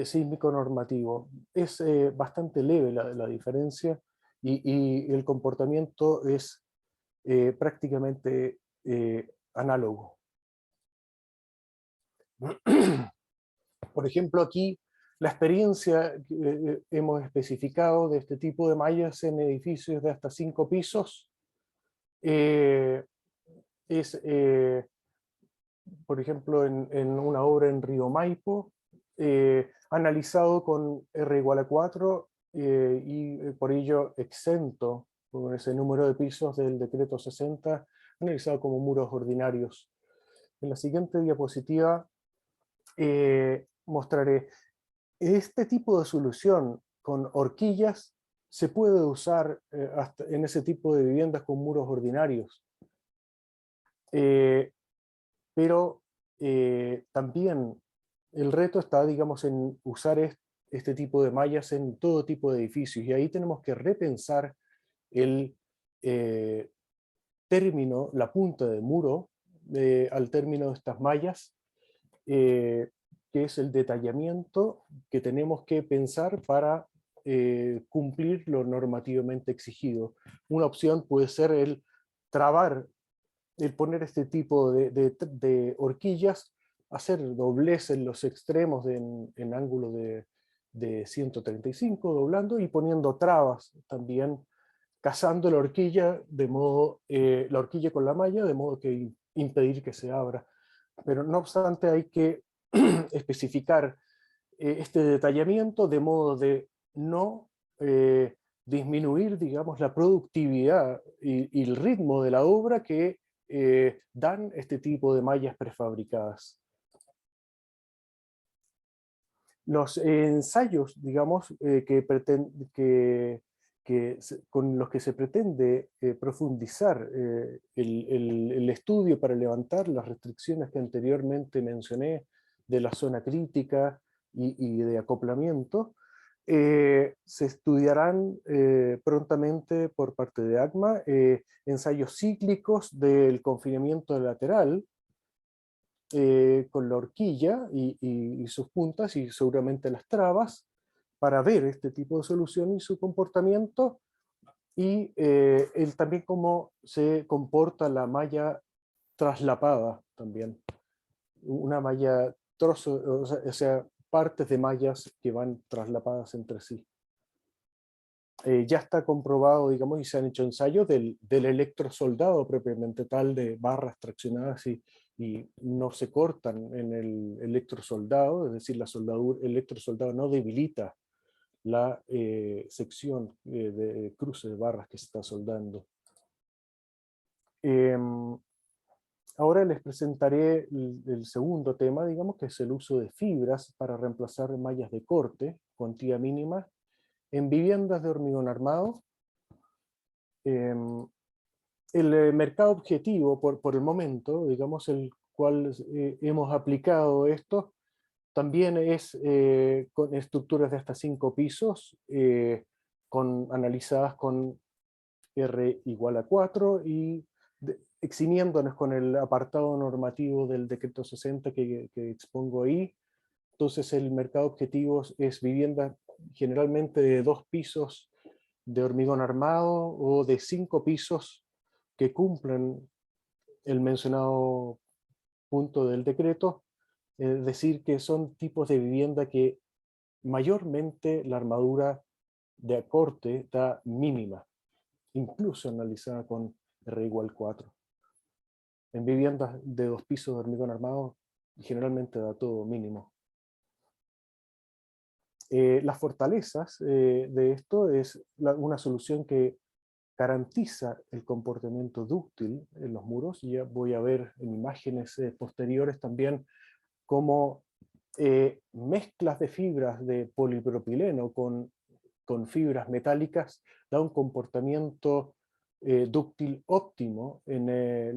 sísmico normativo. Es bastante leve la diferencia, y el comportamiento es prácticamente análogo. Por ejemplo, aquí la experiencia que hemos especificado de este tipo de mallas en edificios de hasta 5 pisos es, por ejemplo, en una obra en Río Maipo, analizado con R=4 y por ello exento con ese número de pisos del decreto 60, analizado como muros ordinarios. En la siguiente diapositiva mostraré este tipo de solución con horquillas. Se puede usar hasta en ese tipo de viviendas con muros ordinarios. Pero también el reto está, digamos, en usar este tipo de mallas en todo tipo de edificios, y ahí tenemos que repensar el término, la punta de muro, al término de estas mallas, que es el detallamiento que tenemos que pensar para cumplir lo normativamente exigido. Una opción puede ser el trabar, el poner este tipo de horquillas, hacer doblez en los extremos en ángulo de 135, doblando, y poniendo trabas también, cazando la horquilla, de modo, la horquilla con la malla, de modo que impedir que se abra. Pero no obstante hay que especificar este detallamiento de modo de no disminuir, digamos, la productividad y el ritmo de la obra que dan este tipo de mallas prefabricadas. Los ensayos, digamos, que con los que se pretende profundizar el estudio para levantar las restricciones que anteriormente mencioné de la zona crítica y de acoplamiento, se estudiarán prontamente por parte de ACMA ensayos cíclicos del confinamiento lateral con la horquilla y sus puntas y seguramente las trabas, para ver este tipo de solución y su comportamiento, y también cómo se comporta la malla traslapada también. Una malla, o sea, partes de mallas que van traslapadas entre sí. Ya está comprobado, digamos, y se han hecho ensayos del electrosoldado propiamente tal, de barras traccionadas y no se cortan en el electrosoldado, es decir, el electrosoldado no debilita la sección de cruce de barras que se está soldando. Ahora les presentaré el segundo tema, digamos, que es el uso de fibras para reemplazar mallas de corte, cuantía mínima, en viviendas de hormigón armado. El mercado objetivo, por el momento, digamos, el cual hemos aplicado esto, también es con estructuras de hasta 5 pisos, analizadas con R igual a 4 y eximiéndonos con el apartado normativo del decreto 60 que expongo ahí. Entonces el mercado objetivo es vivienda generalmente de 2 pisos de hormigón armado o de 5 pisos que cumplen el mencionado punto del decreto, es decir, que son tipos de vivienda que mayormente la armadura de acorte está mínima, incluso analizada con R igual 4. En viviendas de 2 pisos de hormigón armado generalmente da todo mínimo. Las fortalezas de esto es una solución que garantiza el comportamiento dúctil en los muros. Ya voy a ver en imágenes posteriores también cómo mezclas de fibras de polipropileno con fibras metálicas da un comportamiento dúctil óptimo en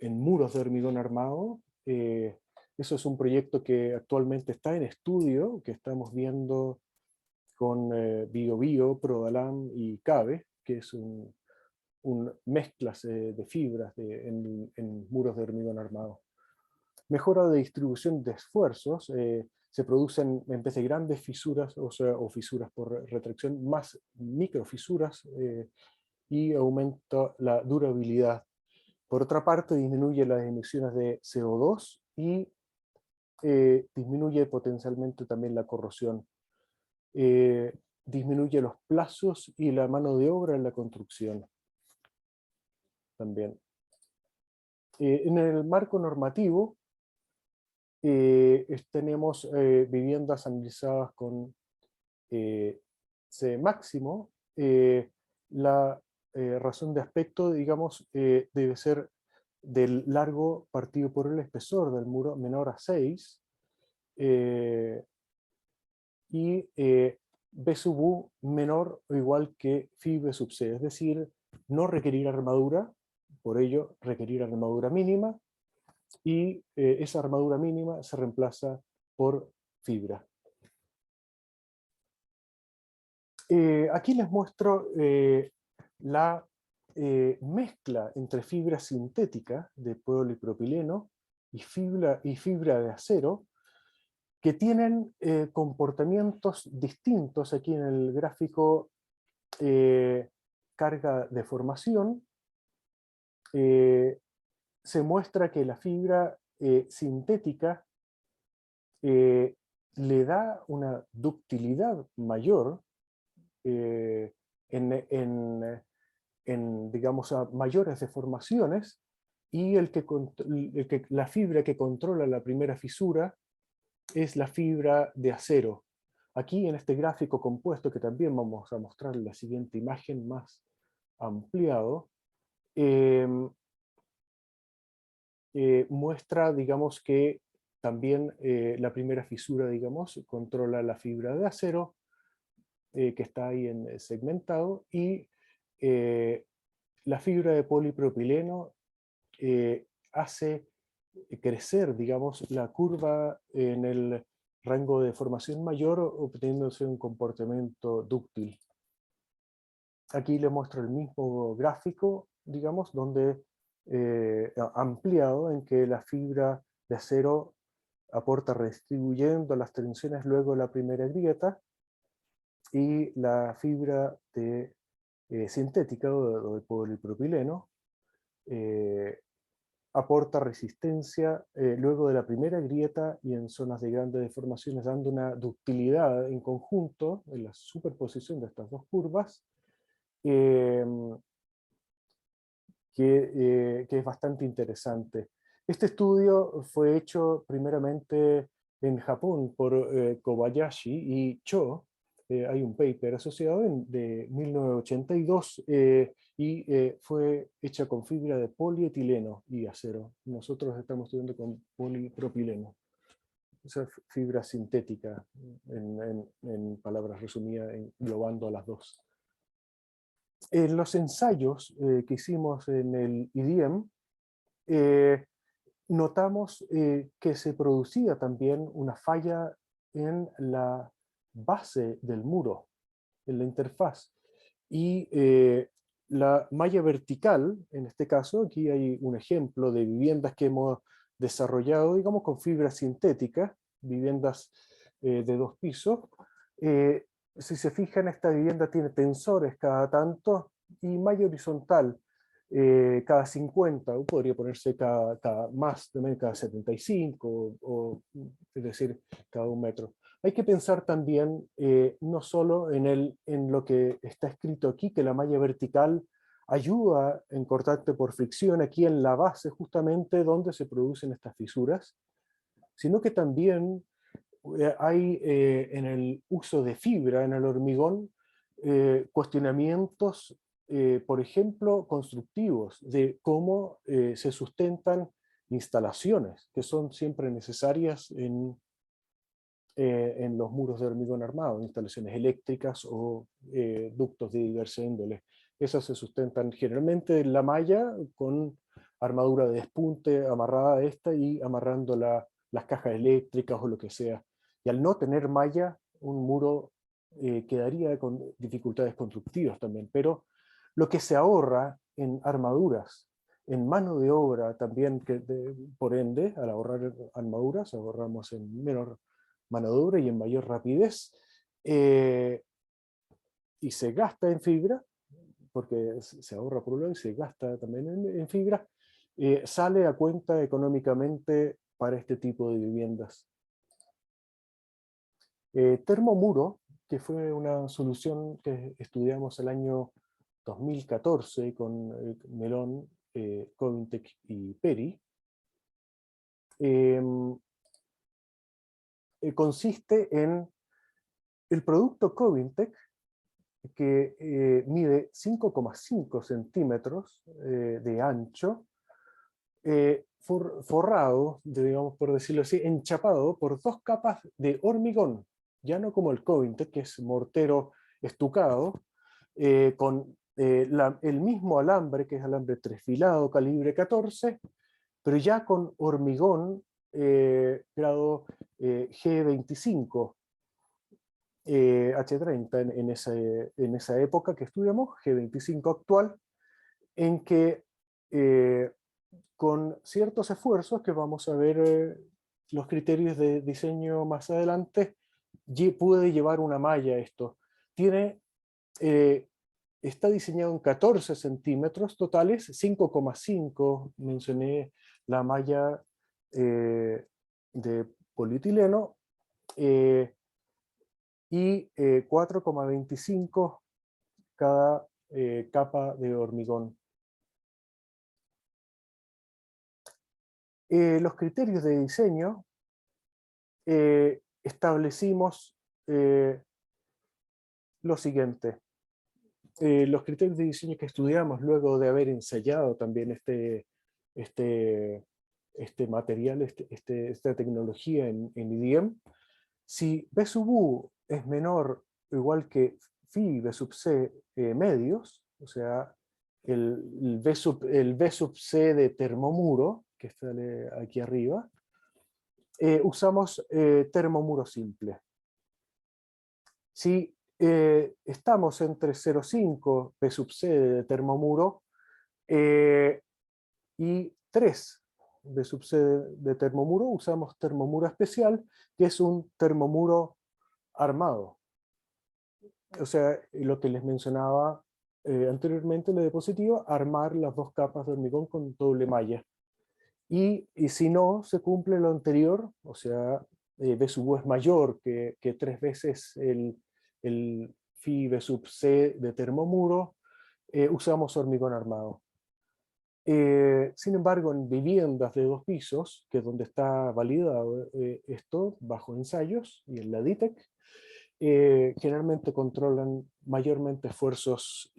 muros de hormigón armado. Eso es un proyecto que actualmente está en estudio, que estamos viendo con BioBio, Prodalam y CABE, que es mezclas de fibras en muros de hormigón armado. Mejora de distribución de esfuerzos. Se producen, en vez de grandes fisuras, o fisuras por retracción, más microfisuras, y aumenta la durabilidad. Por otra parte, disminuye las emisiones de CO2 y disminuye potencialmente también la corrosión. Disminuye los plazos y la mano de obra en la construcción. También. En el marco normativo, tenemos viviendas analizadas con C máximo. La razón de aspecto, digamos, debe ser del largo partido por el espesor del muro menor a 6, y B sub U menor o igual que phi B sub C, es decir, no requerir armadura, por ello requerir armadura mínima, y esa armadura mínima se reemplaza por fibra. Aquí les muestro la mezcla entre fibra sintética de polipropileno y fibra de acero, que tienen comportamientos distintos. Aquí en el gráfico carga de formación, se muestra que la fibra sintética le da una ductilidad mayor digamos, a mayores deformaciones, y la fibra que controla la primera fisura es la fibra de acero. Aquí en este gráfico compuesto, que también vamos a mostrar en la siguiente imagen más ampliado, muestra, digamos, que También la primera fisura, digamos, controla la fibra de acero, que está ahí segmentado, y la fibra de polipropileno hace crecer, digamos, la curva en el rango de formación mayor, obteniéndose un comportamiento dúctil. Aquí les muestro el mismo gráfico, digamos, donde ampliado, en que la fibra de acero aporta redistribuyendo las tensiones luego de la primera grieta, y la fibra sintética o de polipropileno aporta resistencia luego de la primera grieta y en zonas de grandes deformaciones, dando una ductilidad en conjunto, en la superposición de estas dos curvas, que es bastante interesante. Este estudio fue hecho primeramente en Japón por Kobayashi y Cho. Hay un paper asociado de 1982 y fue hecha con fibra de polietileno y acero. Nosotros estamos estudiando con polipropileno. Esa fibra sintética, en palabras resumidas, englobando a las dos. En los ensayos que hicimos en el IDM, notamos que se producía también una falla en la base del muro, en la interfaz. Y la malla vertical, en este caso, aquí hay un ejemplo de viviendas que hemos desarrollado, digamos, con fibra sintética, viviendas de 2 pisos. Si se fijan, esta vivienda tiene tensores cada tanto y malla horizontal cada 50, o podría ponerse más, también cada 75, es decir, cada 1 metro. Hay que pensar también no solo en lo que está escrito aquí, que la malla vertical ayuda en cortante por fricción aquí en la base, justamente donde se producen estas fisuras, sino que también hay en el uso de fibra en el hormigón cuestionamientos, por ejemplo, constructivos, de cómo se sustentan instalaciones que son siempre necesarias en los muros de hormigón armado, instalaciones eléctricas o ductos de diversa índole. Esas se sustentan generalmente en la malla con armadura de despunte amarrada a esta y amarrando las cajas eléctricas o lo que sea. Y al no tener malla, un muro quedaría con dificultades constructivas también. Pero lo que se ahorra en armaduras, en mano de obra también, por ende, al ahorrar armaduras, ahorramos en menor mano de obra y en mayor rapidez, y se gasta en fibra, porque se ahorra por un lado y se gasta también en fibra, sale a cuenta económicamente para este tipo de viviendas. Termomuro, que fue una solución que estudiamos el año 2014 con Melón, Covintech y Peri, consiste en el producto Covintech, que mide 5,5 centímetros de ancho, forrado, digamos por decirlo así, enchapado por 2 capas de hormigón, ya no como el Covintech, que es mortero estucado, con el mismo alambre, que es alambre trefilado, calibre 14, pero ya con hormigón grado G25, H30 en esa época que estudiamos, G25 actual, en que con ciertos esfuerzos, que vamos a ver los criterios de diseño más adelante, puede llevar una malla a esto. Está diseñado en 14 centímetros totales, 5,5 mencioné la malla de polietileno, y 4,25 cada capa de hormigón. Los criterios de diseño, establecimos lo siguiente. Los criterios de diseño que estudiamos luego de haber ensayado también este este material, esta tecnología en IDM. Si B sub U es menor o igual que phi B sub C medios, o sea, el B sub C de termomuro, que está aquí arriba, usamos termomuro simple. Si estamos entre 0,5 B sub C de termomuro y 3 B sub C de termomuro, usamos termomuro especial, que es un termomuro armado. O sea, lo que les mencionaba anteriormente, la diapositiva, armar las dos capas de hormigón con doble malla. Y si no se cumple lo anterior, o sea, B sub U es mayor que 3 veces el phi B sub C de termomuro, usamos hormigón armado. Sin embargo, en viviendas de 2 pisos, que es donde está validado esto, bajo ensayos, y en la DITEC, generalmente controlan mayormente esfuerzos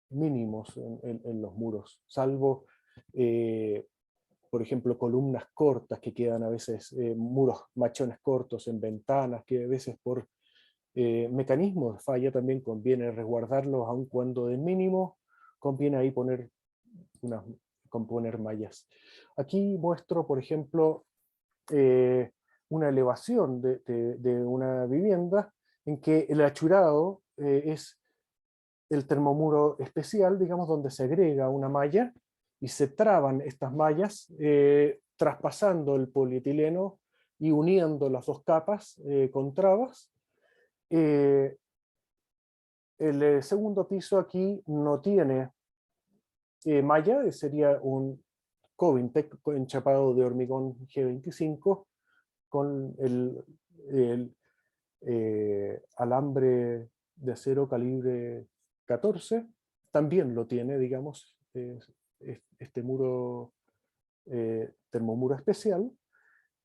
mínimos en los muros, salvo, por ejemplo, columnas cortas que quedan a veces, muros machones cortos en ventanas, que a veces por mecanismos de falla también conviene resguardarlos, aun cuando de mínimo conviene ahí componer mallas. Aquí muestro, por ejemplo, una elevación de una vivienda en que el achurado es el termomuro especial, digamos, donde se agrega una malla y se traban estas mallas traspasando el polietileno y uniendo las dos capas con trabas. El segundo piso aquí no tiene malla, sería un Covintec enchapado de hormigón G25 con el alambre de acero calibre 14, también lo tiene, digamos, este muro, termomuro especial.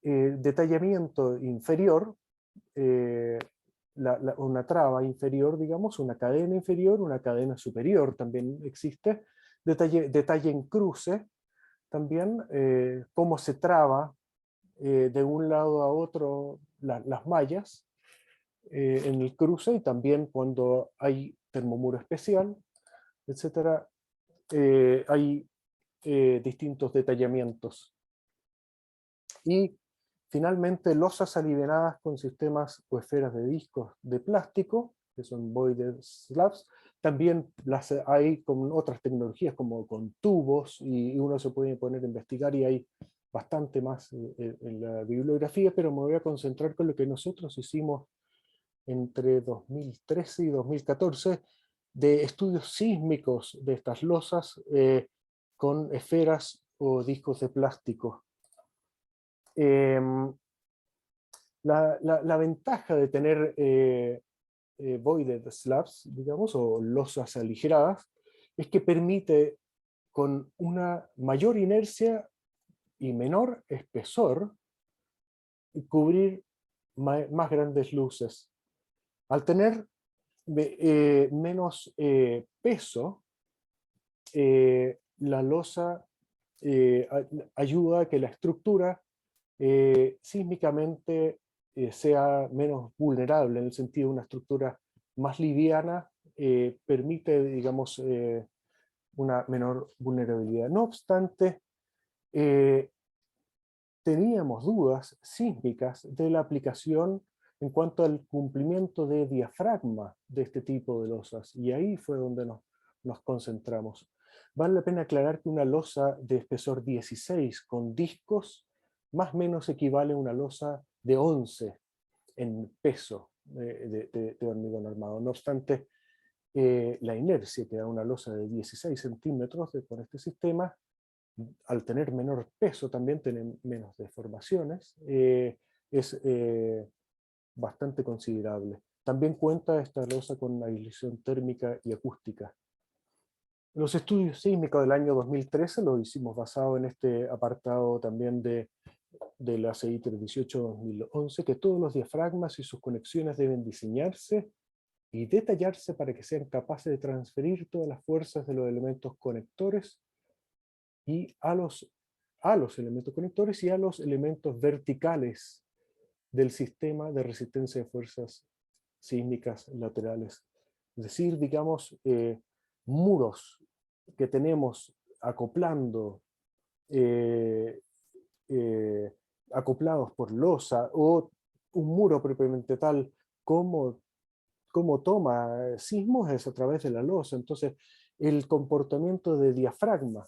Detallamiento inferior, una traba inferior, digamos, una cadena inferior, una cadena superior también existe. Detalle en cruce, también cómo se traba de un lado a otro las mallas en el cruce, y también cuando hay termomuro especial, etcétera, hay distintos detallamientos. Y finalmente losas alivianadas con sistemas o esferas de discos de plástico, que son voided slabs. También las hay con otras tecnologías como con tubos, y uno se puede poner a investigar y hay bastante más en la bibliografía, pero me voy a concentrar con lo que nosotros hicimos entre 2013 y 2014 de estudios sísmicos de estas losas con esferas o discos de plástico. La ventaja de tener voided slabs, digamos, o losas aligeradas, es que permite con una mayor inercia y menor espesor cubrir más grandes luces. Al tener menos peso, la losa ayuda a que la estructura sísmicamente sea menos vulnerable, en el sentido de una estructura más liviana, permite, digamos, una menor vulnerabilidad. No obstante, teníamos dudas sísmicas de la aplicación en cuanto al cumplimiento de diafragma de este tipo de losas, y ahí fue donde nos concentramos. Vale la pena aclarar que una losa de espesor 16 con discos más o menos equivale a una losa de 11 en peso de hormigón armado. No obstante, la inercia que da una losa de 16 centímetros con este sistema, al tener menor peso también tiene menos deformaciones, es bastante considerable. También cuenta esta losa con aislación térmica y acústica. Los estudios sísmicos del año 2013 los hicimos basado en este apartado también de la CI 318-2011, que todos los diafragmas y sus conexiones deben diseñarse y detallarse para que sean capaces de transferir todas las fuerzas de los elementos conectores y a los a los elementos conectores y a los elementos verticales del sistema de resistencia de fuerzas sísmicas laterales. Es decir, digamos, muros que tenemos acoplando, acoplados por losa, o un muro propiamente tal, como toma sismos es a través de la losa. Entonces, el comportamiento de diafragma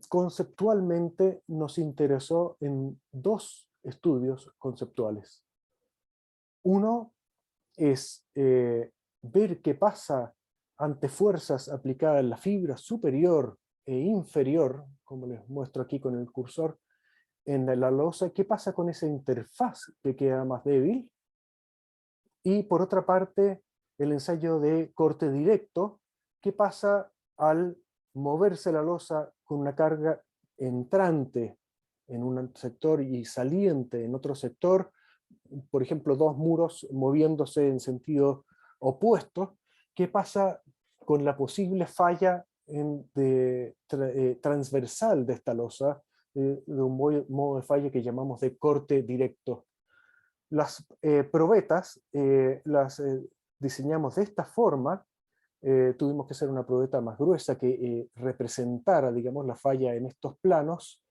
conceptualmente nos interesó en dos estudios conceptuales. Uno es ver qué pasa ante fuerzas aplicadas en la fibra superior e inferior, como les muestro aquí con el cursor, en la losa, qué pasa con esa interfaz que queda más débil. Y por otra parte, el ensayo de corte directo, qué pasa al moverse la losa con una carga entrante en un sector y saliente en otro sector, por ejemplo, dos muros moviéndose en sentido opuesto. ¿Qué pasa con la posible falla transversal de esta losa, de un modo de falla que llamamos de corte directo? Las probetas las diseñamos de esta forma. Tuvimos que hacer una probeta más gruesa que representara, digamos, la falla en estos planos,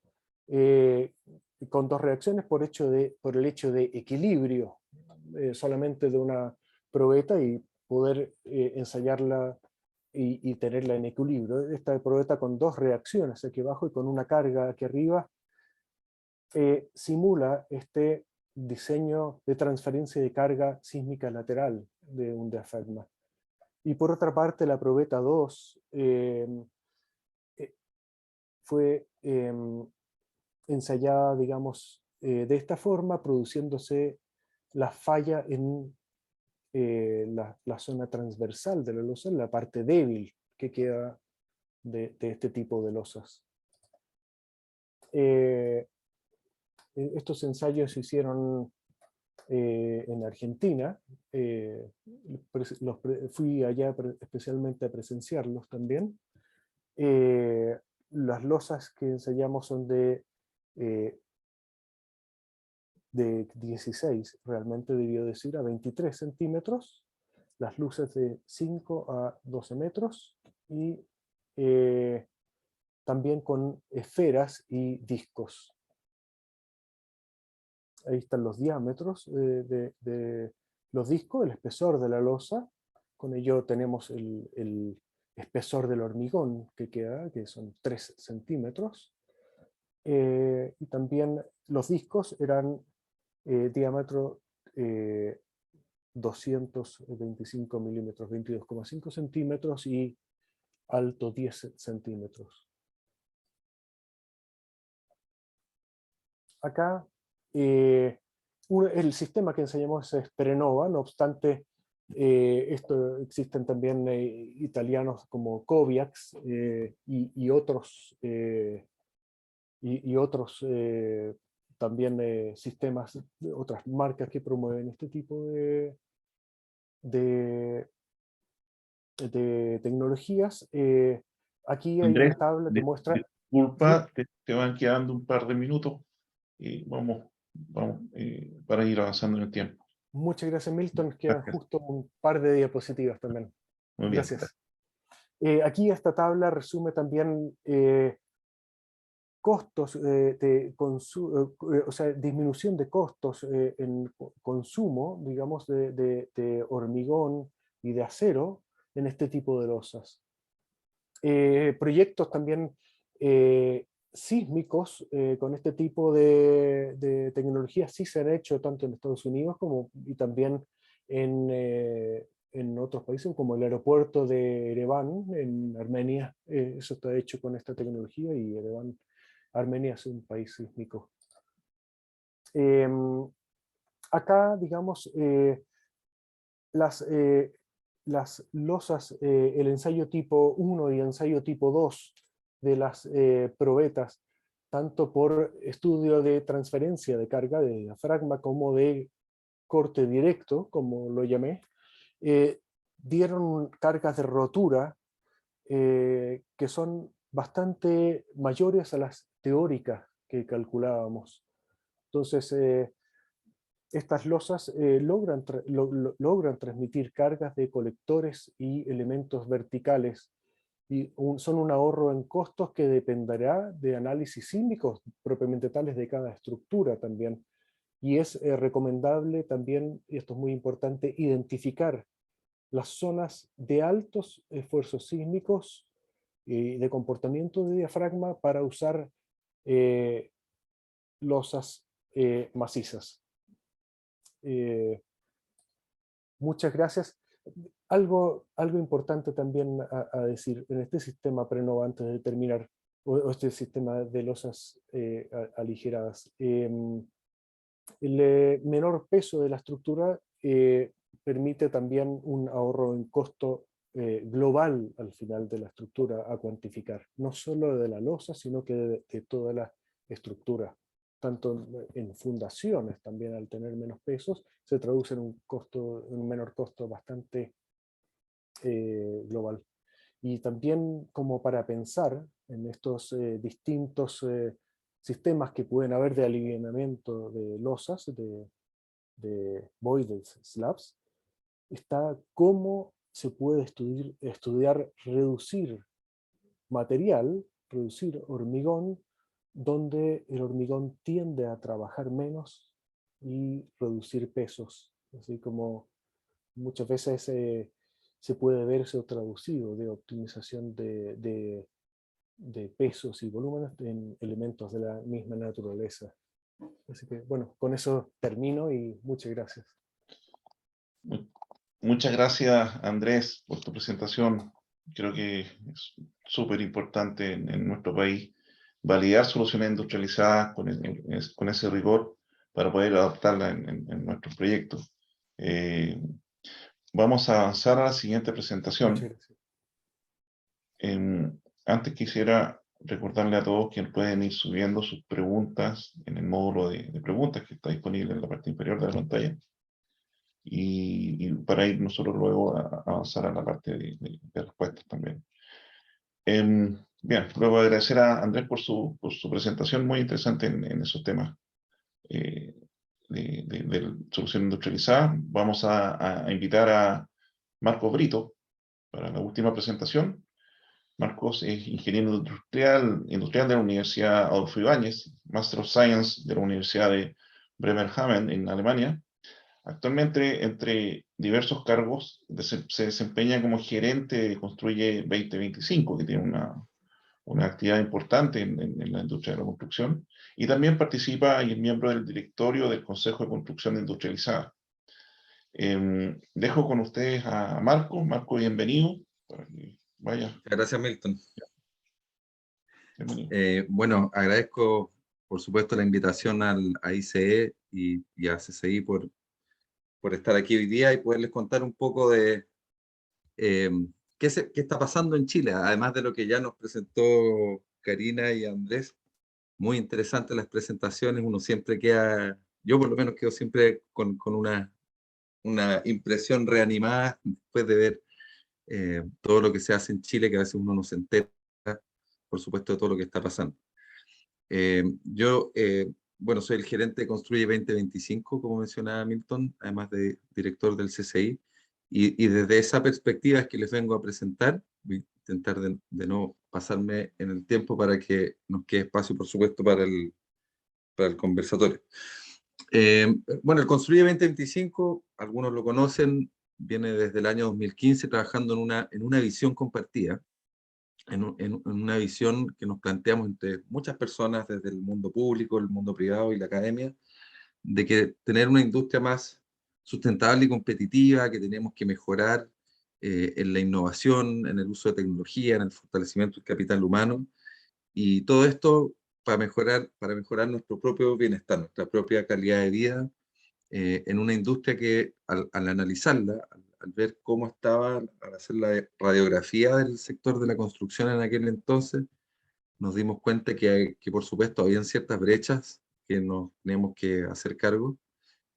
con dos reacciones por el hecho de equilibrio solamente de una probeta y poder ensayarla y tenerla en equilibrio. Esta probeta con dos reacciones aquí abajo y con una carga aquí arriba simula este diseño de transferencia de carga sísmica lateral de un diafragma. Y por otra parte, la probeta 2 fue ensayada, digamos, de esta forma, produciéndose la falla en la zona transversal de la losa, en la parte débil que queda de este tipo de losas. Estos ensayos se hicieron en Argentina. Fui allá especialmente a presenciarlos también. Las losas que ensayamos son de 16, realmente debió decir, a 23 centímetros, las luces de 5 a 12 metros, y también con esferas y discos. Ahí están los diámetros de los discos, el espesor de la losa. Con ello tenemos el espesor del hormigón que queda, que son 3 centímetros. Y también los discos eran diámetro 225 milímetros, 22,5 centímetros, y alto 10 centímetros. Acá el sistema que enseñamos es Prenova, no obstante, existen también italianos como Koviax y otros, también sistemas, otras marcas que promueven este tipo de tecnologías. Aquí hay Andrés, una tabla que muestra... disculpa, te van quedando un par de minutos y vamos para ir avanzando en el tiempo. Muchas gracias, Milton. Quedan Gracias. justo un par de diapositivas también. Muy bien. Gracias. Aquí esta tabla resume también costos o sea, disminución de costos en consumo, digamos, de hormigón y de acero en este tipo de losas. Proyectos también sísmicos con este tipo de tecnologías sí se han hecho tanto en Estados Unidos y también en otros países, como el aeropuerto de Ereván en Armenia. Eso está hecho con esta tecnología, y Ereván, Armenia, es un país sísmico. Acá, digamos, las losas, el ensayo tipo 1 y ensayo tipo 2 de las probetas, tanto por estudio de transferencia de carga de diafragma como de corte directo, como lo llamé, dieron cargas de rotura que son bastante mayores a las teóricas que calculábamos. Entonces, estas losas logran transmitir cargas de colectores y elementos verticales, y son un ahorro en costos que dependerá de análisis sísmicos propiamente tales de cada estructura también. Y es recomendable también, y esto es muy importante, identificar las zonas de altos esfuerzos sísmicos y de comportamiento de diafragma para usar losas macizas. Muchas gracias. Algo importante también a decir en este sistema Prenova antes de terminar, o este sistema de losas aligeradas. El menor peso de la estructura permite también un ahorro en costo global al final de la estructura a cuantificar, no solo de la losa, sino que de toda la estructura. Tanto en fundaciones también, al tener menos pesos, se traduce en un menor costo bastante global. Y también como para pensar en estos distintos sistemas que pueden haber de aliviamiento de losas, de voided slabs, está cómo se puede estudiar reducir material, reducir hormigón, donde el hormigón tiende a trabajar menos y reducir pesos. Así como muchas veces se puede ver eso traducido de optimización de pesos y volúmenes en elementos de la misma naturaleza. Así que bueno, con eso termino y muchas gracias. Muchas gracias, Andrés, por tu presentación. Creo que es súper importante en nuestro país validar soluciones industrializadas con ese rigor para poder adaptarlas en nuestros proyectos. Vamos a avanzar a la siguiente presentación. Muchas gracias. Antes quisiera recordarle a todos que pueden ir subiendo sus preguntas en el módulo de preguntas que está disponible en la parte inferior de la pantalla. Y para ir nosotros luego a avanzar a la parte de respuestas también. Bien, luego agradecer a Andrés por su presentación muy interesante en esos temas de solución industrializada. Vamos a invitar a Marcos Brito para la última presentación. Marcos es ingeniero industrial de la Universidad Adolfo Ibáñez, Master of Science de la Universidad de Bremerhaven en Alemania. Actualmente, entre diversos cargos, se desempeña como gerente de Construye 2025, que tiene una actividad importante en la industria de la construcción, y también participa y es miembro del directorio del Consejo de Construcción Industrializada. Dejo con ustedes a Marco. Marco, bienvenido. Vaya. Gracias, Milton. Bienvenido. Bueno, agradezco, por supuesto, la invitación a ICE y a CCI por estar aquí hoy día y poderles contar un poco de qué está pasando en Chile, además de lo que ya nos presentó Karina y Andrés. Muy interesantes las presentaciones, uno siempre queda, yo por lo menos quedo siempre con una impresión reanimada después de ver todo lo que se hace en Chile, que a veces uno no se entera, por supuesto, de todo lo que está pasando. Bueno, soy el gerente de Construye 2025, como mencionaba Milton, además de director del CCI, y desde esa perspectiva es que les vengo a presentar. Voy a intentar de no pasarme en el tiempo para que nos quede espacio, por supuesto, para el conversatorio. Bueno, el Construye 2025, algunos lo conocen, viene desde el año 2015 trabajando en una visión compartida, en una visión que nos planteamos entre muchas personas desde el mundo público, el mundo privado y la academia, de que tener una industria más sustentable y competitiva, que tenemos que mejorar en la innovación, en el uso de tecnología, en el fortalecimiento del capital humano, y todo esto para mejorar nuestro propio bienestar, nuestra propia calidad de vida, en una industria que al analizarla, al ver cómo estaba, al hacer la radiografía del sector de la construcción en aquel entonces, nos dimos cuenta que por supuesto habían ciertas brechas que nos teníamos que hacer cargo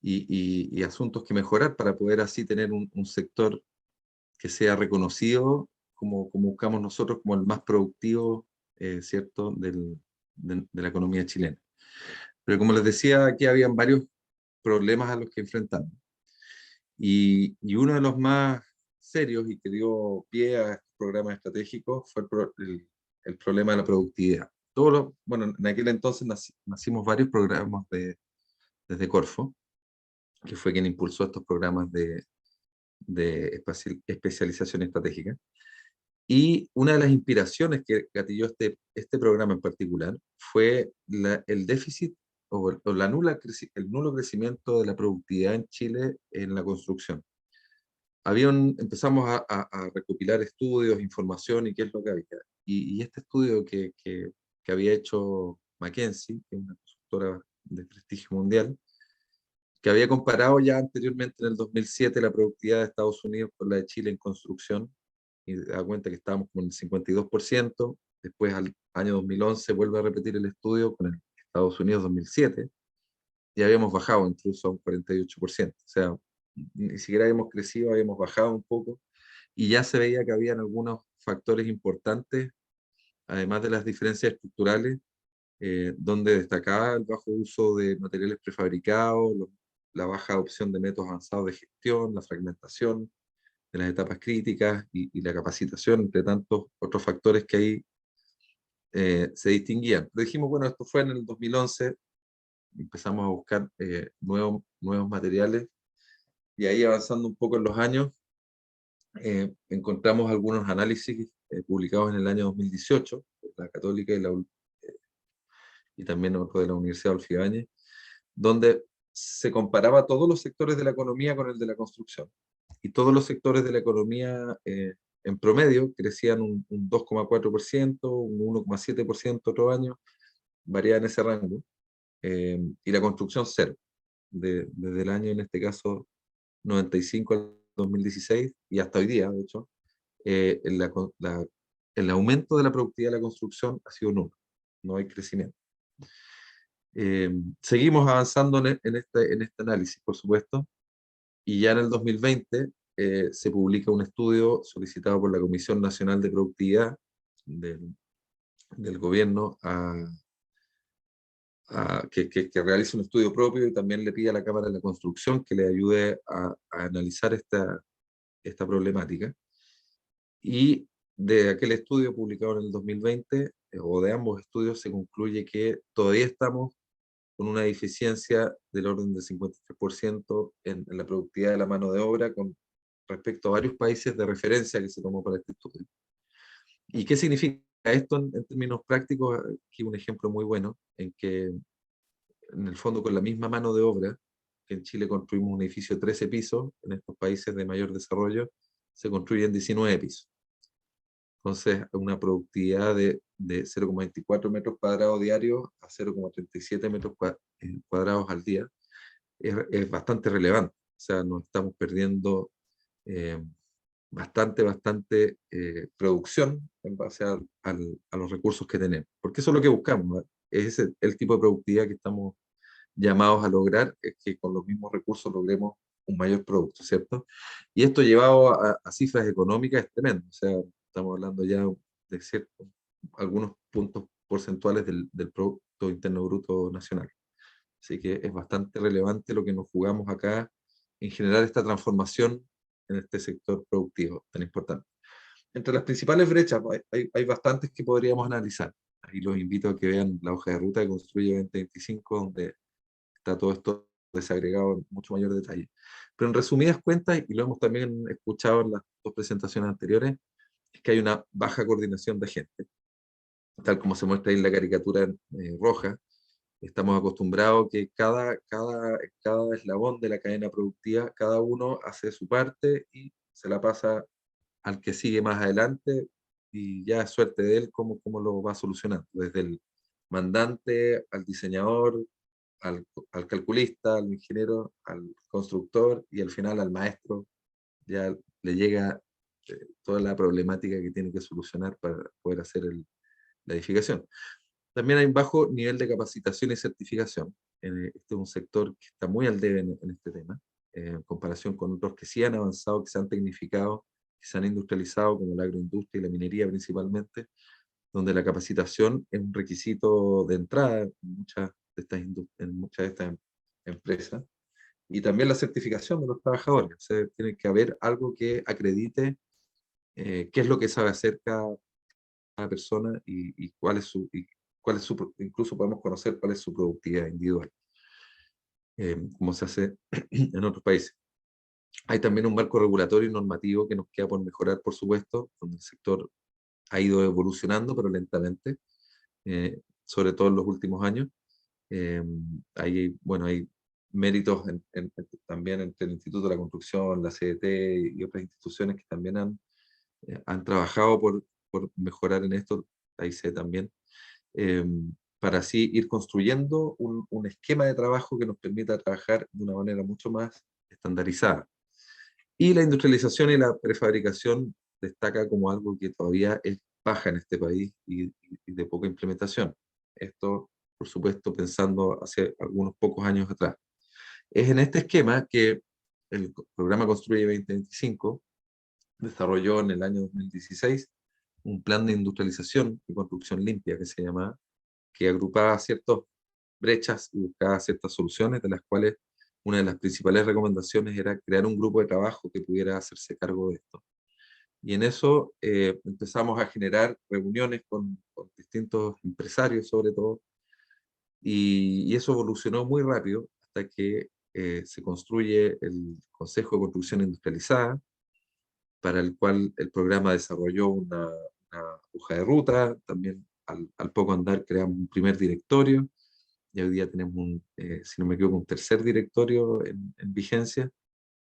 y asuntos que mejorar para poder así tener un sector que sea reconocido como buscamos nosotros, como el más productivo ¿cierto?, de la economía chilena. Pero como les decía, aquí habían varios problemas a los que enfrentamos. Y uno de los más serios y que dio pie a estos programas estratégicos fue el problema de la productividad. Bueno, en aquel entonces nacimos varios programas desde Corfo, que fue quien impulsó estos programas de especialización estratégica. Y una de las inspiraciones que gatilló este programa en particular fue el déficit o el nulo crecimiento de la productividad en Chile en la construcción. Empezamos a recopilar estudios, información y qué es lo que había. Y este estudio que había hecho McKinsey, que es una consultora de prestigio mundial, que había comparado ya anteriormente en el 2007 la productividad de Estados Unidos con la de Chile en construcción, y da cuenta que estábamos con el 52%, después al año 2011 vuelve a repetir el estudio con el Estados Unidos 2007, y habíamos bajado incluso a un 48%, o sea, ni siquiera habíamos crecido, habíamos bajado un poco, y ya se veía que habían algunos factores importantes, además de las diferencias estructurales, donde destacaba el bajo uso de materiales prefabricados, la baja adopción de métodos avanzados de gestión, la fragmentación de las etapas críticas y la capacitación, entre tantos otros factores que ahí se distinguían. Pero dijimos, bueno, esto fue en el 2011, empezamos a buscar nuevos materiales, y ahí avanzando un poco en los años, encontramos algunos análisis publicados en el año 2018, la Católica y también otro de la Universidad Adolfo Ibáñez, donde se comparaba todos los sectores de la economía con el de la construcción. Y todos los sectores de la economía en promedio crecían un 2,4%, un 1,7% otro año, variaba en ese rango, y la construcción cero, desde el año, en este caso, 95 al 2016, y hasta hoy día, de hecho, el aumento de la productividad de la construcción ha sido nulo, no hay crecimiento. Seguimos avanzando en este análisis, por supuesto, y ya en el 2020 se publica un estudio solicitado por la Comisión Nacional de Productividad del gobierno que realice un estudio propio, y también le pide a la Cámara de la Construcción que le ayude a analizar esta problemática. Y de aquel estudio publicado en el 2020, o de ambos estudios, se concluye que todavía estamos con una deficiencia del orden del 53% en la productividad de la mano de obra con respecto a varios países de referencia que se tomó para este estudio. ¿Y qué significa esto en términos prácticos? Aquí un ejemplo muy bueno, en que en el fondo con la misma mano de obra, que en Chile construimos un edificio de 13 pisos, en estos países de mayor desarrollo se construyen 19 pisos. Entonces, una productividad de 0,24 metros cuadrados diarios a 0,37 metros cuadrados al día es bastante relevante. O sea, nos estamos perdiendo bastante producción en base a los recursos que tenemos. Porque eso es lo que buscamos, ¿no? Es el tipo de productividad que estamos llamados a lograr, es que con los mismos recursos logremos un mayor producto, ¿cierto? Y esto llevado a cifras económicas es tremendo. O sea, estamos hablando ya de algunos puntos porcentuales del Producto Interno Bruto Nacional. Así que es bastante relevante lo que nos jugamos acá en generar esta transformación en este sector productivo tan importante. Entre las principales brechas, hay bastantes que podríamos analizar. Ahí los invito a que vean la hoja de ruta que Construye 2025, donde está todo esto desagregado en mucho mayor detalle. Pero en resumidas cuentas, y lo hemos también escuchado en las dos presentaciones anteriores, es que hay una baja coordinación de gente. Tal como se muestra ahí en la caricatura roja, estamos acostumbrados que cada eslabón de la cadena productiva, cada uno hace su parte y se la pasa al que sigue más adelante, y ya es suerte de él cómo lo va solucionando, desde el mandante al diseñador, al calculista, al ingeniero, al constructor y al final al maestro. Ya le llega toda la problemática que tiene que solucionar para poder hacer la edificación. También hay un bajo nivel de capacitación y certificación. Este es un sector que está muy al debe en este tema, en comparación con otros que sí han avanzado, que se han tecnificado, que se han industrializado, como la agroindustria y la minería principalmente. donde la capacitación es un requisito de entrada en muchas de estas empresas, y también la certificación de los trabajadores. O sea, tiene que haber algo que acredite qué es lo que sabe hacer cada persona y incluso podemos conocer cuál es su productividad individual, como se hace en otros países. Hay también un marco regulatorio y normativo que nos queda por mejorar, por supuesto, donde el sector ha ido evolucionando, pero lentamente, sobre todo en los últimos años. Bueno, hay méritos también entre el Instituto de la Construcción, la CDT y otras instituciones que también han trabajado por mejorar en esto, la ICE también, para así ir construyendo un esquema de trabajo que nos permita trabajar de una manera mucho más estandarizada. Y la industrialización y la prefabricación destaca como algo que todavía es baja en este país y de poca implementación. Esto, por supuesto, pensando hace algunos pocos años atrás. Es en este esquema que el programa Construye 2025 desarrolló en el año 2016 un plan de industrialización y construcción limpia que se llamaba, que agrupaba ciertas brechas y buscaba ciertas soluciones, de las cuales una de las principales recomendaciones era crear un grupo de trabajo que pudiera hacerse cargo de esto. Y en eso empezamos a generar reuniones con distintos empresarios, sobre todo, y eso evolucionó muy rápido hasta que se construye el Consejo de Construcción Industrializada, para el cual el programa desarrolló una hoja de ruta. También al poco andar creamos un primer directorio, y hoy día tenemos, si no me equivoco, un tercer directorio en vigencia,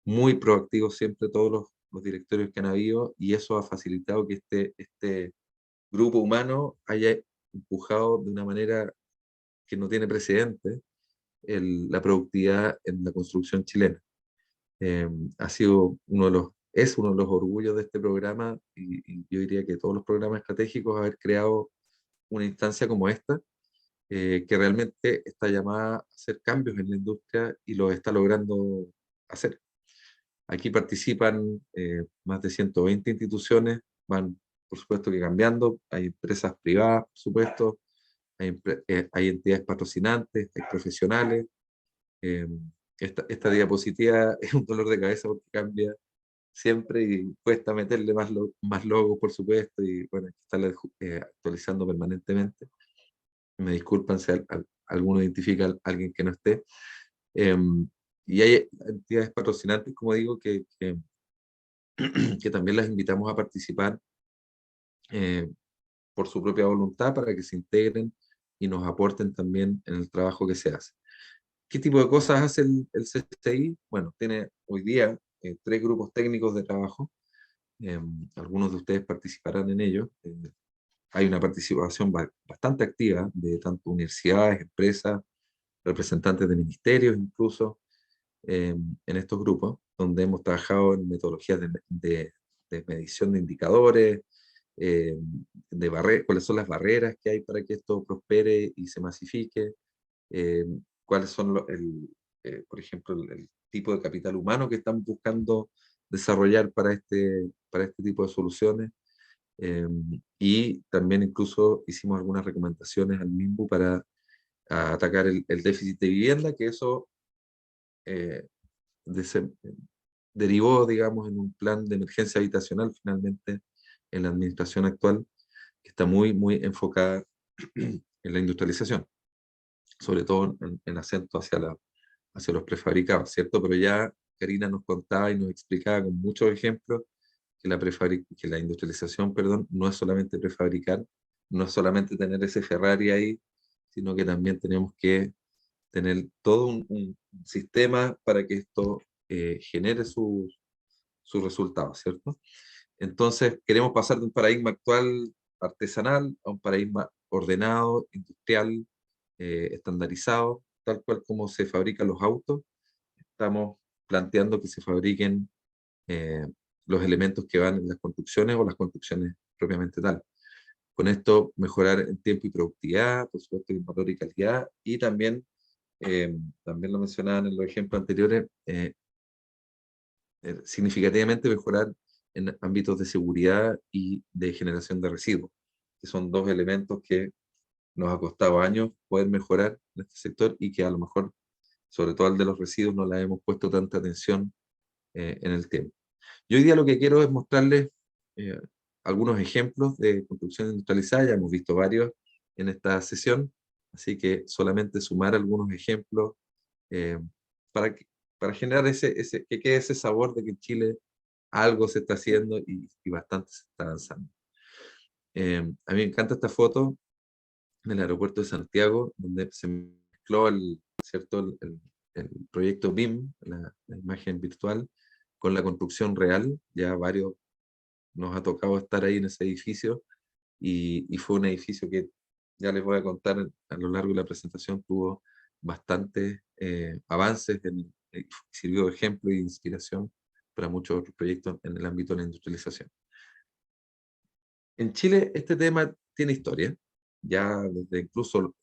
muy proactivo siempre todos los directorios que han habido, y eso ha facilitado que este grupo humano haya empujado de una manera que no tiene precedentes la productividad en la construcción chilena. Ha sido es uno de los orgullos de este programa, y yo diría que todos los programas estratégicos, haber creado una instancia como esta, que realmente está llamada a hacer cambios en la industria y lo está logrando hacer. Aquí participan más de 120 instituciones, van por supuesto que cambiando, hay empresas privadas, por supuesto, hay entidades patrocinantes, hay profesionales. Eh, esta diapositiva es un dolor de cabeza porque cambia siempre y cuesta meterle más logos, por supuesto, y bueno, hay que estarla actualizando permanentemente. Me disculpan si alguno identifica a alguien que no esté. Y hay entidades patrocinantes, como digo, que también las invitamos a participar por su propia voluntad, para que se integren y nos aporten también en el trabajo que se hace. ¿Qué tipo de cosas hace el CCI? Bueno, tiene hoy día 3 grupos técnicos de trabajo. Algunos de ustedes participarán en ellos. Hay una participación bastante activa de tanto universidades, empresas, representantes de ministerios incluso, en estos grupos, donde hemos trabajado en metodologías de medición de indicadores, cuáles son las barreras que hay para que esto prospere y se masifique, cuáles son, por ejemplo, el tipo de capital humano que están buscando desarrollar para este tipo de soluciones. Y también incluso hicimos algunas recomendaciones al MIMBU para atacar el déficit de vivienda, que eso derivó, digamos, en un plan de emergencia habitacional finalmente en la administración actual, que está muy, muy enfocada en la industrialización, sobre todo en acento hacia los prefabricados, ¿cierto? Pero ya Karina nos contaba y nos explicaba con muchos ejemplos que la industrialización, perdón, no es solamente prefabricar, no es solamente tener ese Ferrari ahí, sino que también tenemos que tener todo un sistema para que esto genere sus resultados, ¿cierto? Entonces, queremos pasar de un paradigma actual artesanal a un paradigma ordenado, industrial, estandarizado, tal cual como se fabrican los autos. Estamos planteando que se fabriquen eh, los elementos que van en las construcciones o las construcciones propiamente tal. Con esto mejorar en tiempo y productividad, por supuesto, en valor y calidad, y también lo mencionaban en los ejemplos anteriores, significativamente mejorar en ámbitos de seguridad y de generación de residuos. que son dos elementos que nos ha costado años poder mejorar en este sector y que a lo mejor, sobre todo el de los residuos, no le hemos puesto tanta atención en el tema. Y hoy día lo que quiero es mostrarles eh, algunos ejemplos de construcción industrializada. Ya hemos visto varios en esta sesión, así que solamente sumar algunos ejemplos eh, para, para generar que quede ese sabor de que en Chile algo se está haciendo y bastante se está avanzando. A mí me encanta esta foto del aeropuerto de Santiago, donde se mezcló ¿cierto? El proyecto BIM, la imagen virtual, con la construcción real. Ya varios nos ha tocado estar ahí en ese edificio y fue un edificio que ya les voy a contar a lo largo de la presentación, tuvo bastantes avances, sirvió de ejemplo e inspiración para muchos otros proyectos en el ámbito de la industrialización. En Chile este tema tiene historia, ya desde incluso,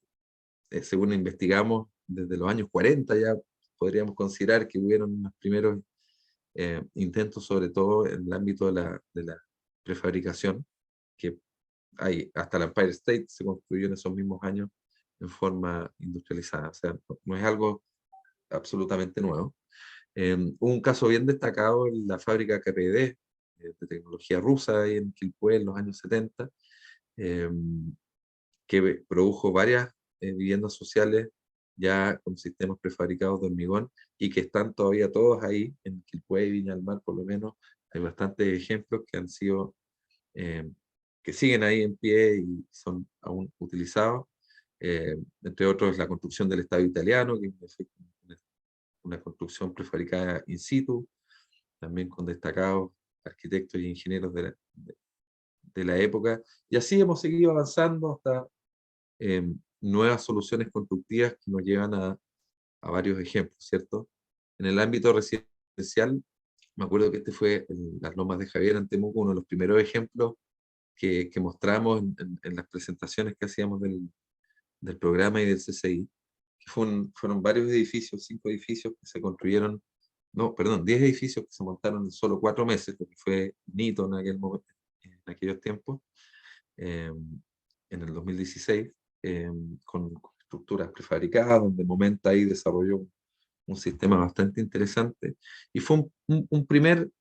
según investigamos, desde los años 40 ya podríamos considerar que hubieron los primeros intentos, sobre todo en el ámbito de la prefabricación, que hay, hasta la Empire State se construyó en esos mismos años en forma industrializada, o sea, no es algo absolutamente nuevo. Un caso bien destacado en la fábrica KPD, de tecnología rusa, ahí en Quilpué, en los años 70, que produjo varias viviendas sociales ya con sistemas prefabricados de hormigón y que están todavía todos ahí, en Quilpué y Viña del Mar por lo menos. Hay bastantes ejemplos que han sido, que siguen ahí en pie y son aún utilizados. Entre otros la construcción del Estado italiano, que es una construcción prefabricada in situ, también con destacados arquitectos y ingenieros de la época. Y así hemos seguido avanzando hasta nuevas soluciones constructivas que nos llevan a varios ejemplos, ¿cierto? En el ámbito residencial, me acuerdo que este fue en las Lomas de Javier, en Temuco, uno de los primeros ejemplos que mostramos en las presentaciones que hacíamos del programa y del CCI. Fueron varios edificios, 5 edificios que se construyeron, no, perdón, 10 edificios que se montaron en solo 4 meses, lo que fue un hito en aquel momento, en aquellos tiempos, en el 2016, con estructuras prefabricadas, donde Momenta ahí desarrolló un sistema bastante interesante. Y fue un primer,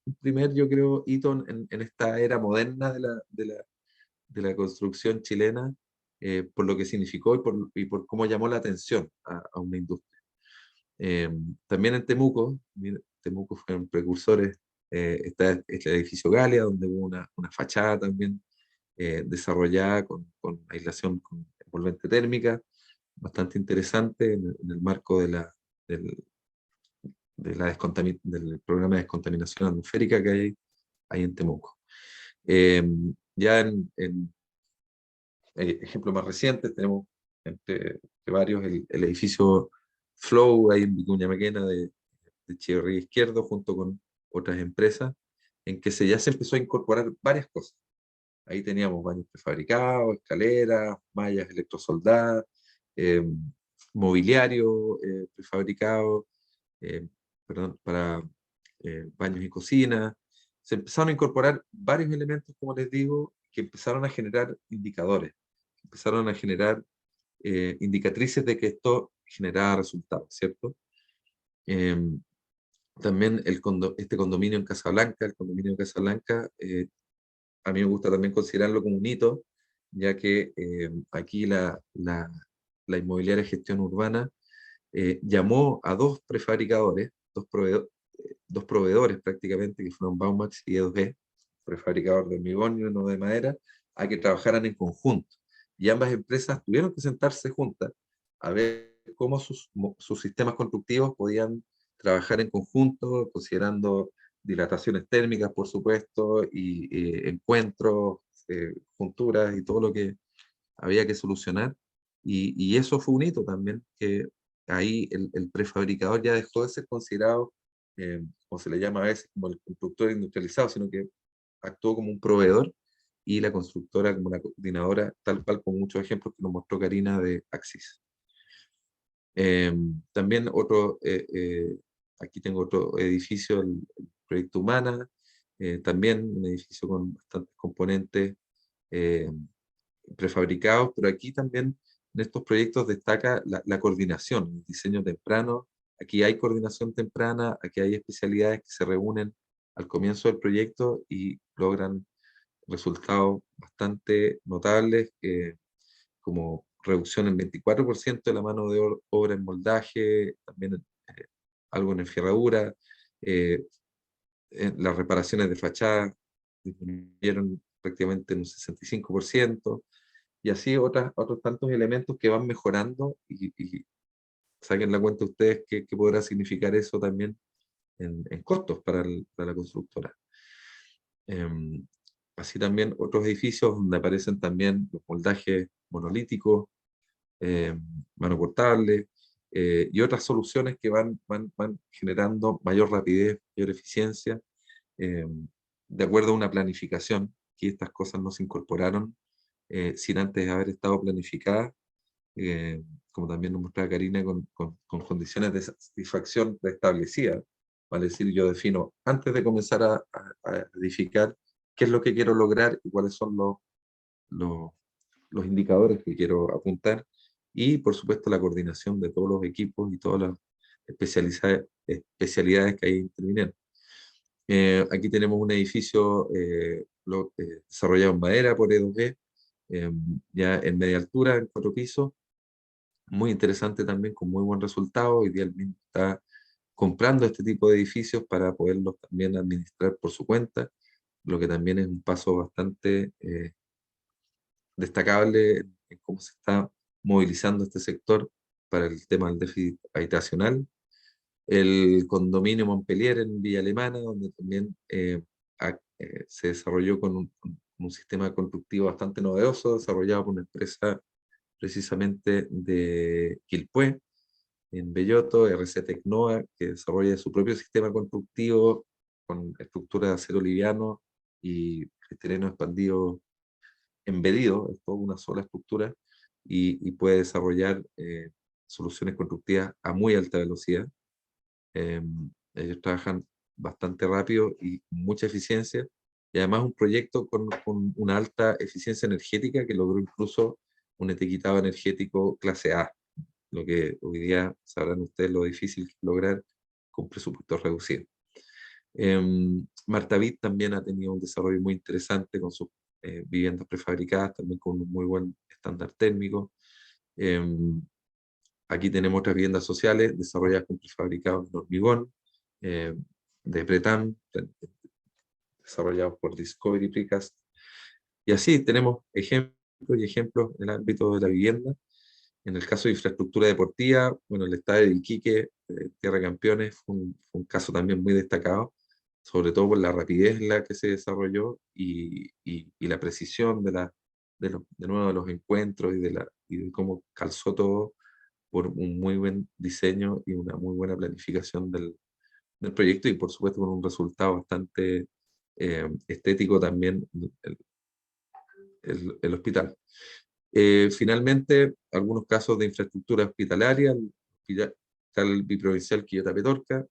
yo creo, hito en esta era moderna de la construcción chilena, por lo que significó y por cómo llamó la atención a una industria. También en Temuco, Temuco fueron precursores, está el edificio Galia, donde hubo una fachada también desarrollada con aislación con envolvente térmica, bastante interesante en el marco del programa de descontaminación atmosférica que hay en Temuco. Ya en ejemplos más recientes tenemos entre varios el edificio Flow ahí en Vicuña Maquena de Echeverría Izquierdo, junto con otras empresas, en que ya se empezó a incorporar varias cosas. Ahí teníamos baños prefabricados, escaleras, mallas electrosoldadas, mobiliario prefabricado, perdón, para baños y cocinas. Se empezaron a incorporar varios elementos, como les digo, que empezaron a generar indicadores, empezaron a generar indicatrices de que esto generaba resultados, ¿cierto? También este condominio en Casablanca, el condominio de Casablanca, a mí me gusta también considerarlo como un hito, ya que aquí la inmobiliaria Gestión Urbana llamó a dos prefabricadores, dos proveedores prácticamente, que fueron Baumax y E2B, prefabricador de hormigón y uno de madera, a que trabajaran en conjunto. Y ambas empresas tuvieron que sentarse juntas a ver cómo sus sistemas constructivos podían trabajar en conjunto, considerando dilataciones térmicas, por supuesto, y encuentros, junturas y todo lo que había que solucionar. Y eso fue un hito también, que ahí el prefabricador ya dejó de ser considerado, como se le llama a veces, como el constructor industrializado, sino que actuó como un proveedor y la constructora como la coordinadora, tal cual como muchos ejemplos que nos mostró Karina de Axis. También aquí tengo otro edificio, el Proyecto Humana, también un edificio con bastantes componentes prefabricados, pero aquí también en estos proyectos destaca la coordinación, el diseño temprano. Aquí hay coordinación temprana, aquí hay especialidades que se reúnen al comienzo del proyecto y logran resultados bastante notables, como reducción en 24% de la mano de obra en moldaje, también algo en enferradura, las reparaciones de fachada disminuyeron prácticamente en un 65%, y así otros tantos elementos que van mejorando, y saquen la cuenta ustedes qué podrá significar eso también en costos para la constructora. Así también otros edificios donde aparecen también los moldajes monolíticos, mano cortable, y otras soluciones que van generando mayor rapidez, mayor eficiencia, de acuerdo a una planificación, que estas cosas no se incorporaron sin antes haber estado planificadas, como también nos mostraba Karina, con condiciones de satisfacción preestablecidas. Vale decir, yo defino antes de comenzar a edificar qué es lo que quiero lograr y cuáles son los indicadores que quiero apuntar, y por supuesto la coordinación de todos los equipos y todas las especialidades que hay intervienen. Aquí tenemos un edificio desarrollado en madera por E2B, ya en media altura, en 4 pisos, muy interesante también, con muy buen resultado. Hoy día el MIN está comprando este tipo de edificios para poderlos también administrar por su cuenta, lo que también es un paso bastante destacable en cómo se está movilizando este sector para el tema del déficit habitacional. El condominio Montpellier en Villa Alemana, donde también se desarrolló con un sistema constructivo bastante novedoso, desarrollado por una empresa precisamente de Quilpué, en Belloto, RC Tecnoa, que desarrolla su propio sistema constructivo con estructura de acero liviano y terreno expandido embedido, es toda una sola estructura, y puede desarrollar soluciones constructivas a muy alta velocidad. Ellos trabajan bastante rápido y con mucha eficiencia, y además un proyecto con una alta eficiencia energética que logró incluso un etiquetado energético clase A, lo que hoy día sabrán ustedes lo difícil que es lograr con presupuestos reducidos. Martavit también ha tenido un desarrollo muy interesante con sus viviendas prefabricadas, también con un muy buen estándar térmico. Aquí tenemos otras viviendas sociales desarrolladas con prefabricados en hormigón, de Pretam, desarrollados por Discovery Precast. Y así tenemos ejemplos y ejemplos en el ámbito de la vivienda. En el caso de infraestructura deportiva, bueno, el estadio de Iquique, Tierra Campeones, fue un caso también muy destacado, sobre todo por la rapidez en la que se desarrolló y la precisión de nuevo de los encuentros y de cómo calzó todo por un muy buen diseño y una muy buena planificación del proyecto, y por supuesto con un resultado bastante estético también, el hospital. Finalmente, algunos casos de infraestructura hospitalaria, el Hospital Biprovincial Quillota Petorca,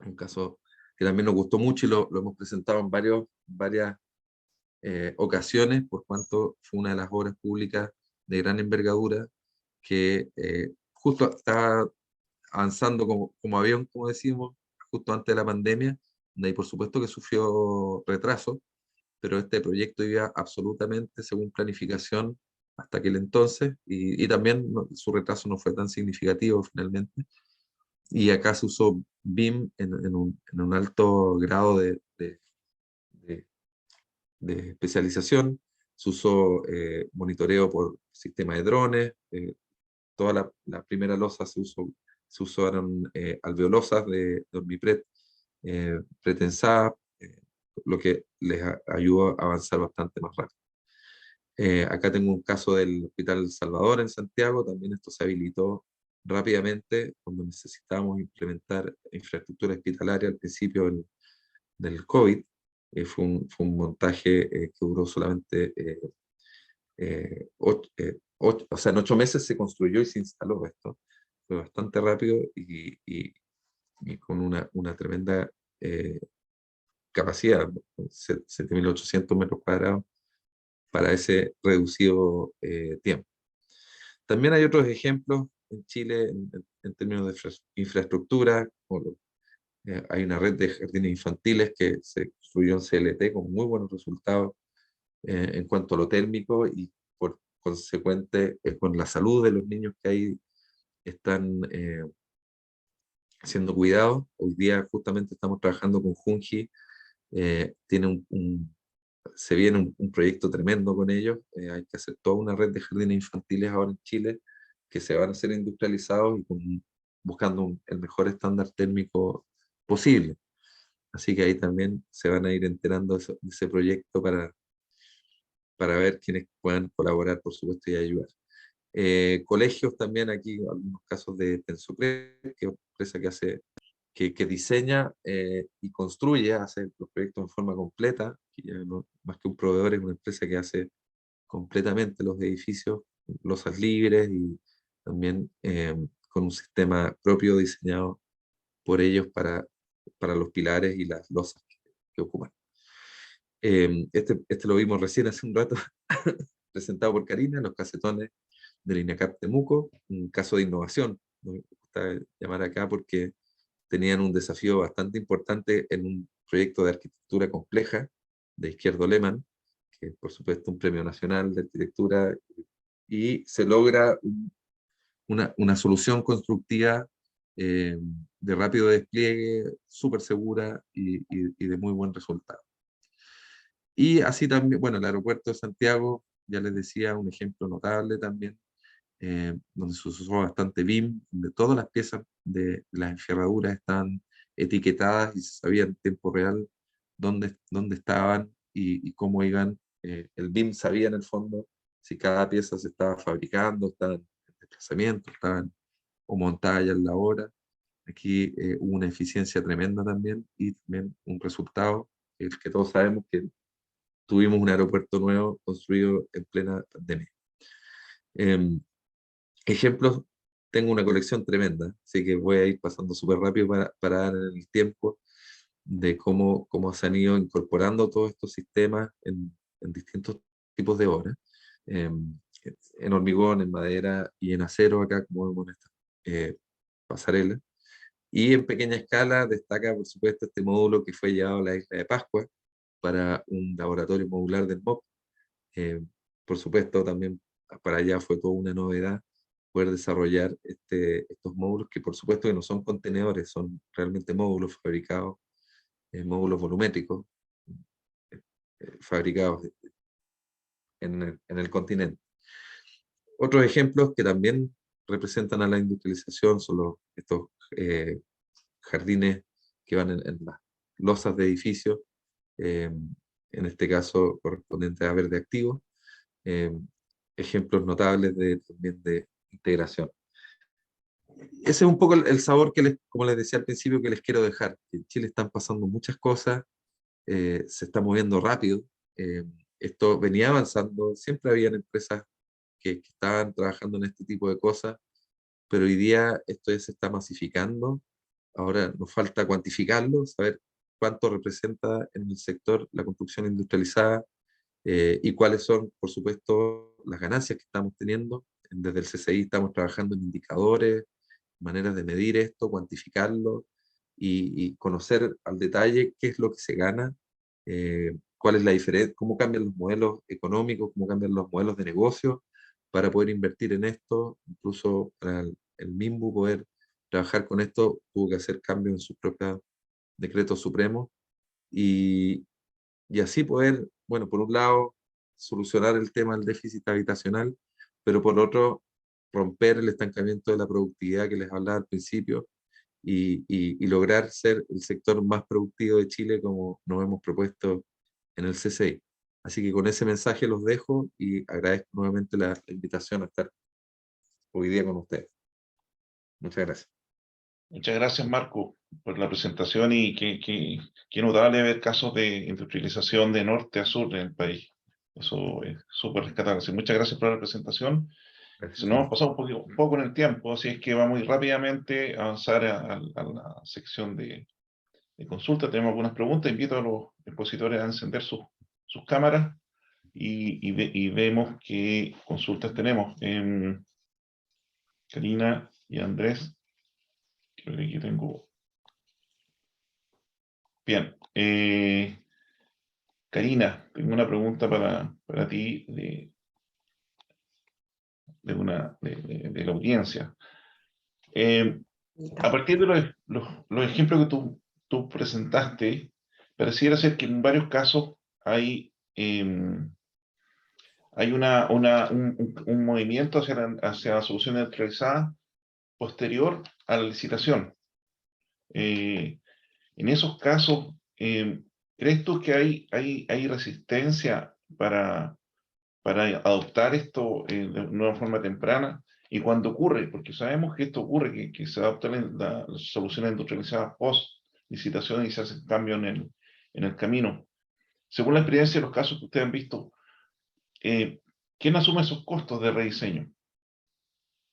un caso que también nos gustó mucho y lo hemos presentado en varias ocasiones, por cuanto fue una de las obras públicas de gran envergadura que justo está avanzando como avión, como decimos, justo antes de la pandemia, donde ahí por supuesto que sufrió retraso, pero este proyecto iba absolutamente según planificación hasta aquel entonces, y también su retraso no fue tan significativo finalmente. Y acá se usó BIM en un alto grado de especialización, se usó monitoreo por sistema de drones, toda la primera losa se usaron alveolosas de Dormipret pretensadas, lo que les ayudó a avanzar bastante más rápido. Acá tengo un caso del Hospital Salvador en Santiago, también esto se habilitó rápidamente cuando necesitábamos implementar infraestructura hospitalaria al principio del COVID. Fue un montaje que duró solamente en 8 meses se construyó y se instaló esto. Fue bastante rápido y con una tremenda capacidad, 7.800 metros cuadrados, para ese reducido tiempo. También hay otros ejemplos en Chile en términos de infraestructura, como hay una red de jardines infantiles que se construyó en CLT con muy buenos resultados en cuanto a lo térmico y por consecuente con la salud de los niños que ahí están siendo cuidados. Hoy día justamente estamos trabajando con Junji, tiene se viene un proyecto tremendo con ellos, hay que hacer toda una red de jardines infantiles ahora en Chile que se van a ser industrializados y buscando el mejor estándar térmico posible. Así que ahí también se van a ir enterando de ese proyecto para ver quiénes puedan colaborar, por supuesto, y ayudar. Colegios también, aquí algunos casos de Tensocred, que es una empresa que diseña y construye, hace los proyectos en forma completa, que ya más que un proveedor es una empresa que hace completamente los edificios, losas libres y también con un sistema propio diseñado por ellos para los pilares y las losas que ocupan. Este lo vimos recién hace un rato, presentado por Karina, los casetones del INACAP Temuco, un caso de innovación. Me gusta llamar acá porque tenían un desafío bastante importante en un proyecto de arquitectura compleja de Izquierdo Lehmann, que es por supuesto un premio nacional de arquitectura, y se logra una solución constructiva de rápido despliegue, súper segura y de muy buen resultado. Y así también, bueno, el aeropuerto de Santiago, ya les decía, un ejemplo notable también, donde se usó bastante BIM, donde todas las piezas de las enferraduras están etiquetadas y se sabía en tiempo real dónde estaban y cómo iban. El BIM sabía en el fondo si cada pieza se estaba fabricando, estaba en desplazamiento, estaban o montada ya en la hora. Aquí hubo una eficiencia tremenda también y también un resultado, el que todos sabemos que tuvimos un aeropuerto nuevo construido en plena pandemia. Ejemplos, tengo una colección tremenda, así que voy a ir pasando súper rápido para dar el tiempo de cómo se han ido incorporando todos estos sistemas en distintos tipos de obras, en hormigón, en madera y en acero, acá como vemos en esta pasarela. Y en pequeña escala destaca, por supuesto, este módulo que fue llevado a la isla de Pascua para un laboratorio modular del MOP. Por supuesto, también para allá fue toda una novedad poder desarrollar estos módulos, que por supuesto que no son contenedores, son realmente módulos fabricados, módulos volumétricos, fabricados en el continente. Otros ejemplos que también representan a la industrialización son estos jardines que van en las losas de edificios, en este caso correspondiente a verde activo, ejemplos notables también de integración. Ese es un poco el sabor que como les decía al principio, que les quiero dejar. En Chile están pasando muchas cosas, se está moviendo rápido, esto venía avanzando, siempre habían empresas que estaban trabajando en este tipo de cosas, pero hoy día esto ya se está masificando. Ahora nos falta cuantificarlo, saber cuánto representa en el sector la construcción industrializada y cuáles son, por supuesto, las ganancias que estamos teniendo. Desde el CCI estamos trabajando en indicadores, maneras de medir esto, cuantificarlo y conocer al detalle qué es lo que se gana, cuál es la diferencia, cómo cambian los modelos económicos, cómo cambian los modelos de negocio para poder invertir en esto, incluso para el MIMBU poder trabajar con esto, tuvo que hacer cambios en sus propios decretos supremos y así poder, bueno, por un lado, solucionar el tema del déficit habitacional, pero por otro, romper el estancamiento de la productividad que les hablaba al principio y lograr ser el sector más productivo de Chile como nos hemos propuesto en el CCI. Así que con ese mensaje los dejo y agradezco nuevamente la invitación a estar hoy día con ustedes. Muchas gracias. Muchas gracias, Marco, por la presentación y qué notable ver casos de industrialización de norte a sur en el país. Eso es súper rescatable. Así, muchas gracias por la presentación. Gracias. Nos hemos pasado un poco en el tiempo, así es que vamos a ir rápidamente a avanzar a la sección de consulta. Tenemos algunas preguntas. Invito a los expositores a encender sus cámaras y vemos qué consultas tenemos. Karina y Andrés, creo que aquí tengo. Bien. Karina, tengo una pregunta para ti de la audiencia. A partir de los ejemplos que tú presentaste, pareciera ser que en varios casos hay un movimiento hacia la solución neutralizada posterior a la licitación. En esos casos, ¿crees tú que hay resistencia para adoptar esto de una forma temprana? Y cuando ocurre, porque sabemos que esto ocurre, que se adoptan las soluciones industrializadas post licitación y se hacen cambios en el camino. Según la experiencia de los casos que ustedes han visto, ¿quién asume esos costos de rediseño,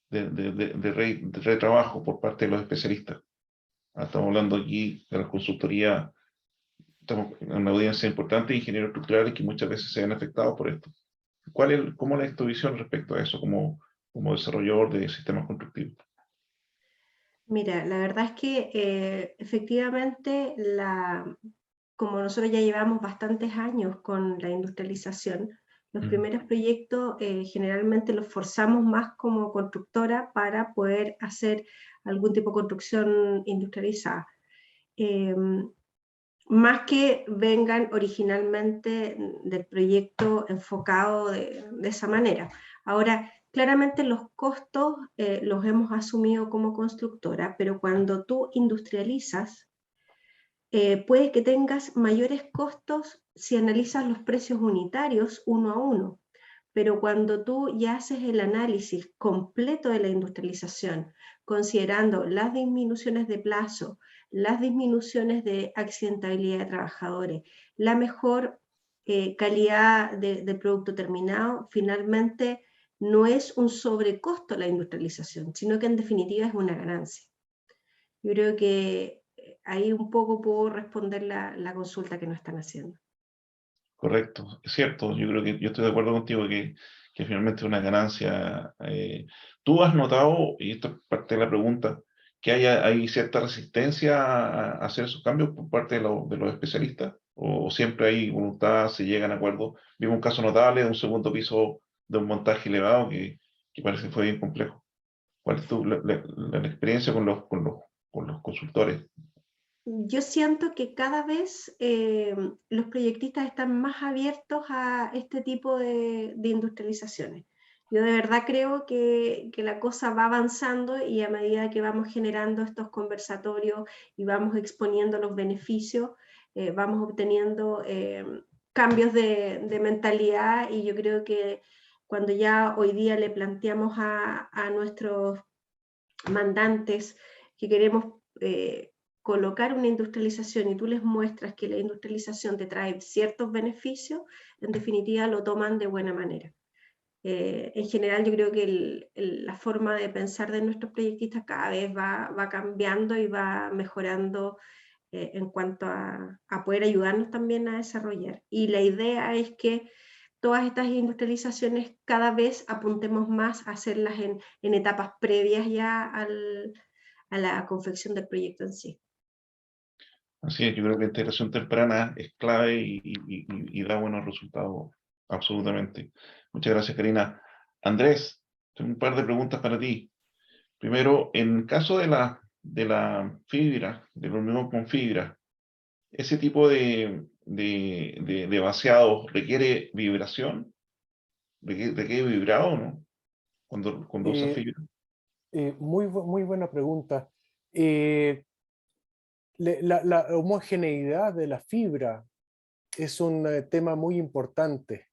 de retrabajo por parte de los especialistas? Estamos hablando aquí de la consultoría, estamos en una audiencia importante de ingenieros estructurales que muchas veces se ven afectados por esto. ¿Cómo es tu visión respecto a eso como desarrollador de sistemas constructivos? Mira, la verdad es que efectivamente, como nosotros ya llevamos bastantes años con la industrialización, los primeros proyectos generalmente los forzamos más como constructora para poder hacer algún tipo de construcción industrializada. Más que vengan originalmente del proyecto enfocado de esa manera. Ahora, claramente los costos los hemos asumido como constructora, pero cuando tú industrializas, puede que tengas mayores costos si analizas los precios unitarios uno a uno, pero cuando tú ya haces el análisis completo de la industrialización, considerando las disminuciones de plazo, las disminuciones de accidentabilidad de trabajadores, la mejor calidad de producto terminado, finalmente no es un sobrecosto la industrialización, sino que en definitiva es una ganancia. Yo creo que ahí un poco puedo responder la consulta que nos están haciendo. Correcto, es cierto. Yo creo que yo estoy de acuerdo contigo que finalmente es una ganancia. ¿Tú has notado, y esto es parte de la pregunta, que hay cierta resistencia a hacer esos cambios por parte de los especialistas? ¿O siempre hay voluntad, se llegan a acuerdos? Vimos un caso notable de un segundo piso de un montaje elevado que parece que fue bien complejo. ¿Cuál es la experiencia con los consultores? Yo siento que cada vez los proyectistas están más abiertos a este tipo de industrializaciones. Yo de verdad creo que la cosa va avanzando y a medida que vamos generando estos conversatorios y vamos exponiendo los beneficios, vamos obteniendo cambios de mentalidad, y yo creo que cuando ya hoy día le planteamos a nuestros mandantes que queremos colocar una industrialización y tú les muestras que la industrialización te trae ciertos beneficios, en definitiva lo toman de buena manera. En general yo creo que la forma de pensar de nuestros proyectistas cada vez va cambiando y va mejorando en cuanto a poder ayudarnos también a desarrollar. Y la idea es que todas estas industrializaciones cada vez apuntemos más a hacerlas en etapas previas ya a la confección del proyecto en sí. Así es, yo creo que la integración temprana es clave y da buenos resultados, absolutamente. Muchas gracias, Karina. Andrés, tengo un par de preguntas para ti. Primero, en caso de la fibra, del hormigón con fibra, ¿ese tipo de vaciado requiere vibración? ¿Requiere vibrado o no? Cuando usa fibra. Muy buena pregunta. La homogeneidad de la fibra es un tema muy importante.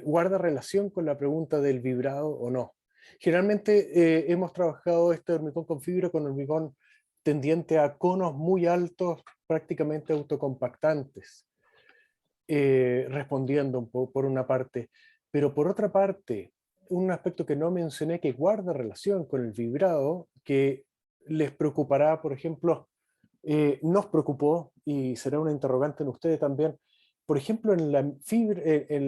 Guarda relación con la pregunta del vibrado o no. Generalmente hemos trabajado este hormigón con fibra con hormigón tendiente a conos muy altos, prácticamente autocompactantes, respondiendo por una parte. Pero por otra parte, un aspecto que no mencioné que guarda relación con el vibrado, que les preocupará, por ejemplo, nos preocupó, y será una interrogante en ustedes también, por ejemplo, en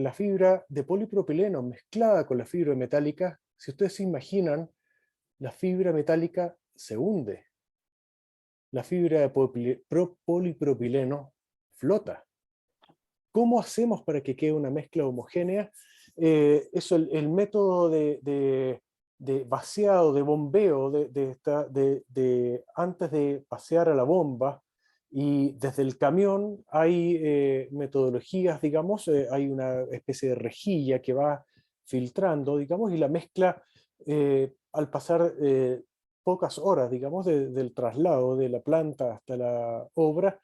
la fibra de polipropileno mezclada con la fibra metálica, si ustedes se imaginan, la fibra metálica se hunde. La fibra de polipropileno flota. ¿Cómo hacemos para que quede una mezcla homogénea? Eso, el método de vaciado, de bombeo, antes de pasear a la bomba, y desde el camión hay metodologías, digamos, hay una especie de rejilla que va filtrando, digamos, y la mezcla, al pasar pocas horas, digamos, del traslado de la planta hasta la obra,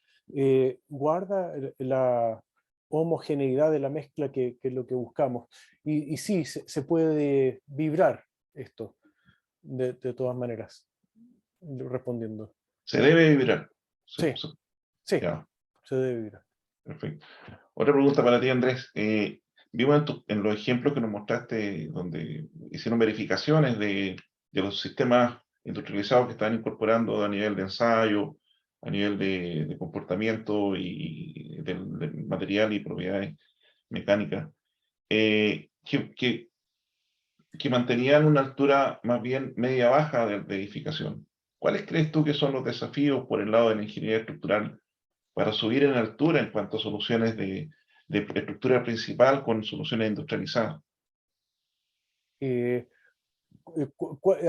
guarda la homogeneidad de la mezcla que es lo que buscamos. Y sí, se puede vibrar esto, de todas maneras, respondiendo. Se debe vibrar. Sí, sí, Ya, se debe vibrar. perfecto. Otra pregunta para ti, Andrés. Vimos en los ejemplos que nos mostraste, donde hicieron verificaciones de los sistemas industrializados que están incorporando a nivel de ensayo, a nivel de comportamiento y del material y propiedades mecánicas, que mantenían una altura más bien media-baja de edificación. ¿Cuáles crees tú que son los desafíos por el lado de la ingeniería estructural para subir en altura en cuanto a soluciones de estructura principal con soluciones industrializadas?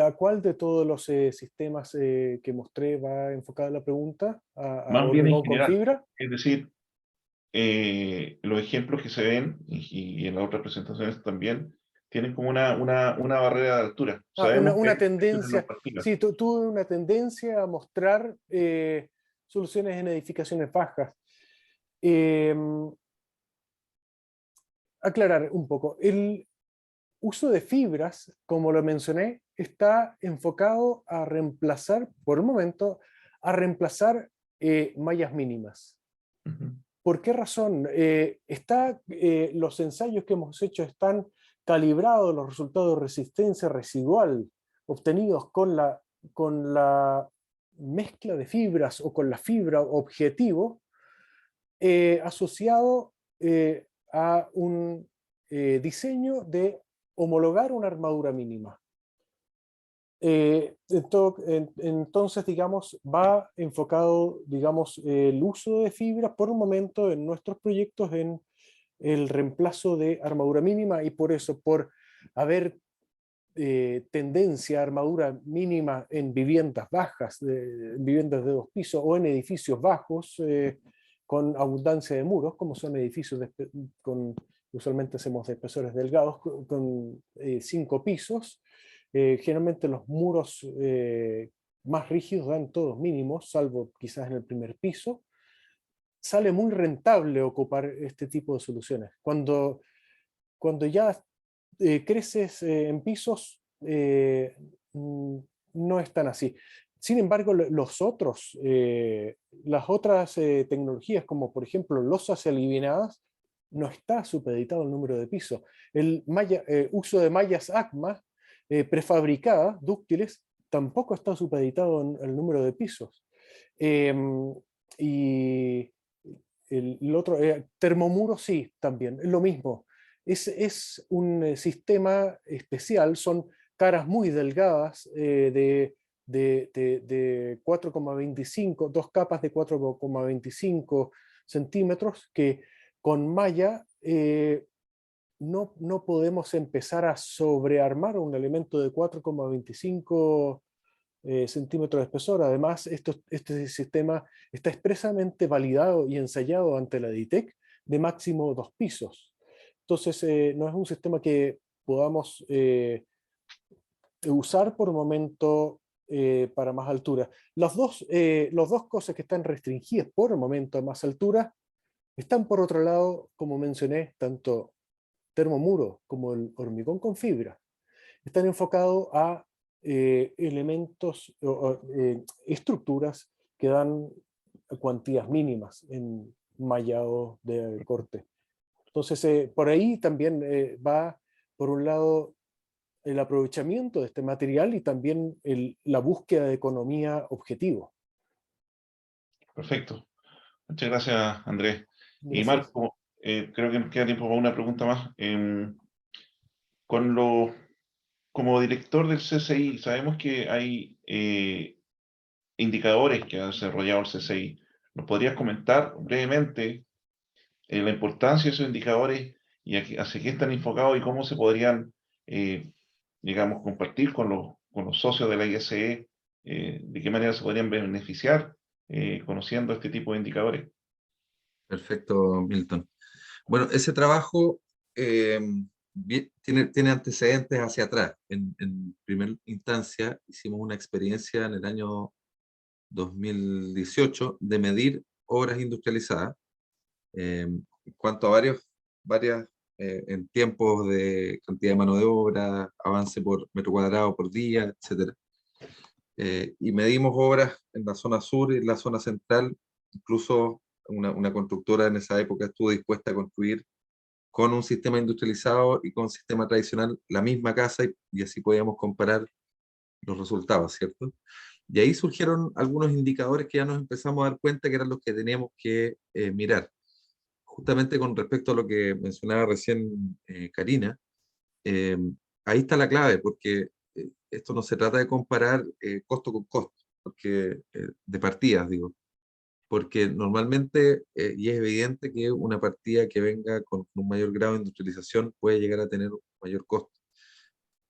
¿A cuál de todos los sistemas que mostré va enfocada la pregunta? ¿A Más bien en hormigón con general, fibra? es decir, los ejemplos que se ven, y en las otras presentaciones también, tienen como una barrera de altura. Sabemos que Una hay cuestiones tendencia, normativas. sí, tuve una tendencia a mostrar soluciones en edificaciones bajas. Aclarar un poco, el uso de fibras, como lo mencioné, está enfocado a reemplazar, por el momento, a reemplazar mallas mínimas. Ujú. ¿Por qué razón? Los ensayos que hemos hecho están calibrados, los resultados de resistencia residual obtenidos con la mezcla de fibras o con la fibra objetivo, asociado a un diseño de homologar una armadura mínima. Entonces, digamos, va enfocado, digamos, el uso de fibras por un momento en nuestros proyectos en el reemplazo de armadura mínima, y por eso, por haber tendencia a armadura mínima en viviendas bajas, viviendas de 2 pisos o en edificios bajos, con abundancia de muros, como son edificios usualmente hacemos de espesores delgados, con 5 pisos. Generalmente los muros más rígidos dan todos mínimos, salvo quizás en el primer piso. Sale muy rentable ocupar este tipo de soluciones. Cuando ya creces en pisos, no es tan así. Sin embargo, las otras tecnologías, como por ejemplo losas alivianadas, no está supeditado el número de pisos. El uso de mallas ACMA prefabricadas, dúctiles, tampoco está supeditado en el número de pisos. Y el otro, termomuro sí, también, es lo mismo. Es un sistema especial, son caras muy delgadas de 4,25, 2 capas de 4,25 centímetros, que con malla no podemos empezar a sobrearmar un elemento de 4,25 centímetros de espesor. Además, este sistema está expresamente validado y ensayado ante la DITEC de máximo 2 pisos. Entonces, no es un sistema que podamos usar por momento para más altura. Las dos cosas que están restringidas por el momento a más altura están, por otro lado, como mencioné, tanto termomuro como el hormigón con fibra. Están enfocados a elementos, estructuras que dan cuantías mínimas en mallado de corte. Entonces, por ahí también va, por un lado, el aprovechamiento de este material y también la búsqueda de economía objetivo. Perfecto. Muchas gracias, Andrés. Y Gracias. Marco, creo que nos queda tiempo para una pregunta más. Con como director del CCI, sabemos que hay indicadores que ha desarrollado el CCI. ¿Nos podrías comentar brevemente la importancia de esos indicadores y hacia qué están enfocados y cómo se podrían, digamos, compartir con los socios de la ISE? ¿De qué manera se podrían beneficiar conociendo este tipo de indicadores? Perfecto, Milton. Bueno, ese trabajo tiene antecedentes hacia atrás. En primera instancia hicimos una experiencia en el año 2018 de medir obras industrializadas en cuanto a varias en tiempos de cantidad de mano de obra, avance por metro cuadrado por día, etc. Y medimos obras en la zona sur y en la zona central. Incluso una constructora en esa época estuvo dispuesta a construir con un sistema industrializado y con un sistema tradicional la misma casa, y así podíamos comparar los resultados, ¿cierto? Y ahí surgieron algunos indicadores que ya nos empezamos a dar cuenta que eran los que teníamos que mirar. Justamente con respecto a lo que mencionaba recién Karina, eh, ahí está la clave, porque esto no se trata de comparar costo con costo, porque, de partidas, digo, porque normalmente, y es evidente que una partida que venga con un mayor grado de industrialización puede llegar a tener un mayor costo.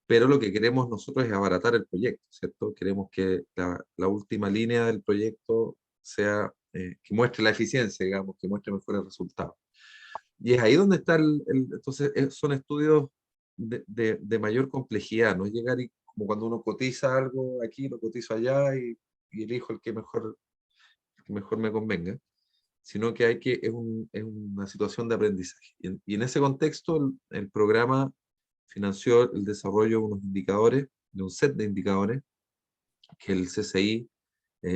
Pero lo que queremos nosotros es abaratar el proyecto, ¿cierto? Queremos que la última línea del proyecto sea, que muestre la eficiencia, digamos, que muestre mejores resultados. Y es ahí donde está entonces, son estudios de mayor complejidad, no es llegar y como cuando uno cotiza algo aquí, lo cotizo allá y elijo el que mejor me convenga, sino que es una situación de aprendizaje. Y en ese contexto, el programa financió el desarrollo de unos indicadores, de un set de indicadores, que el CCI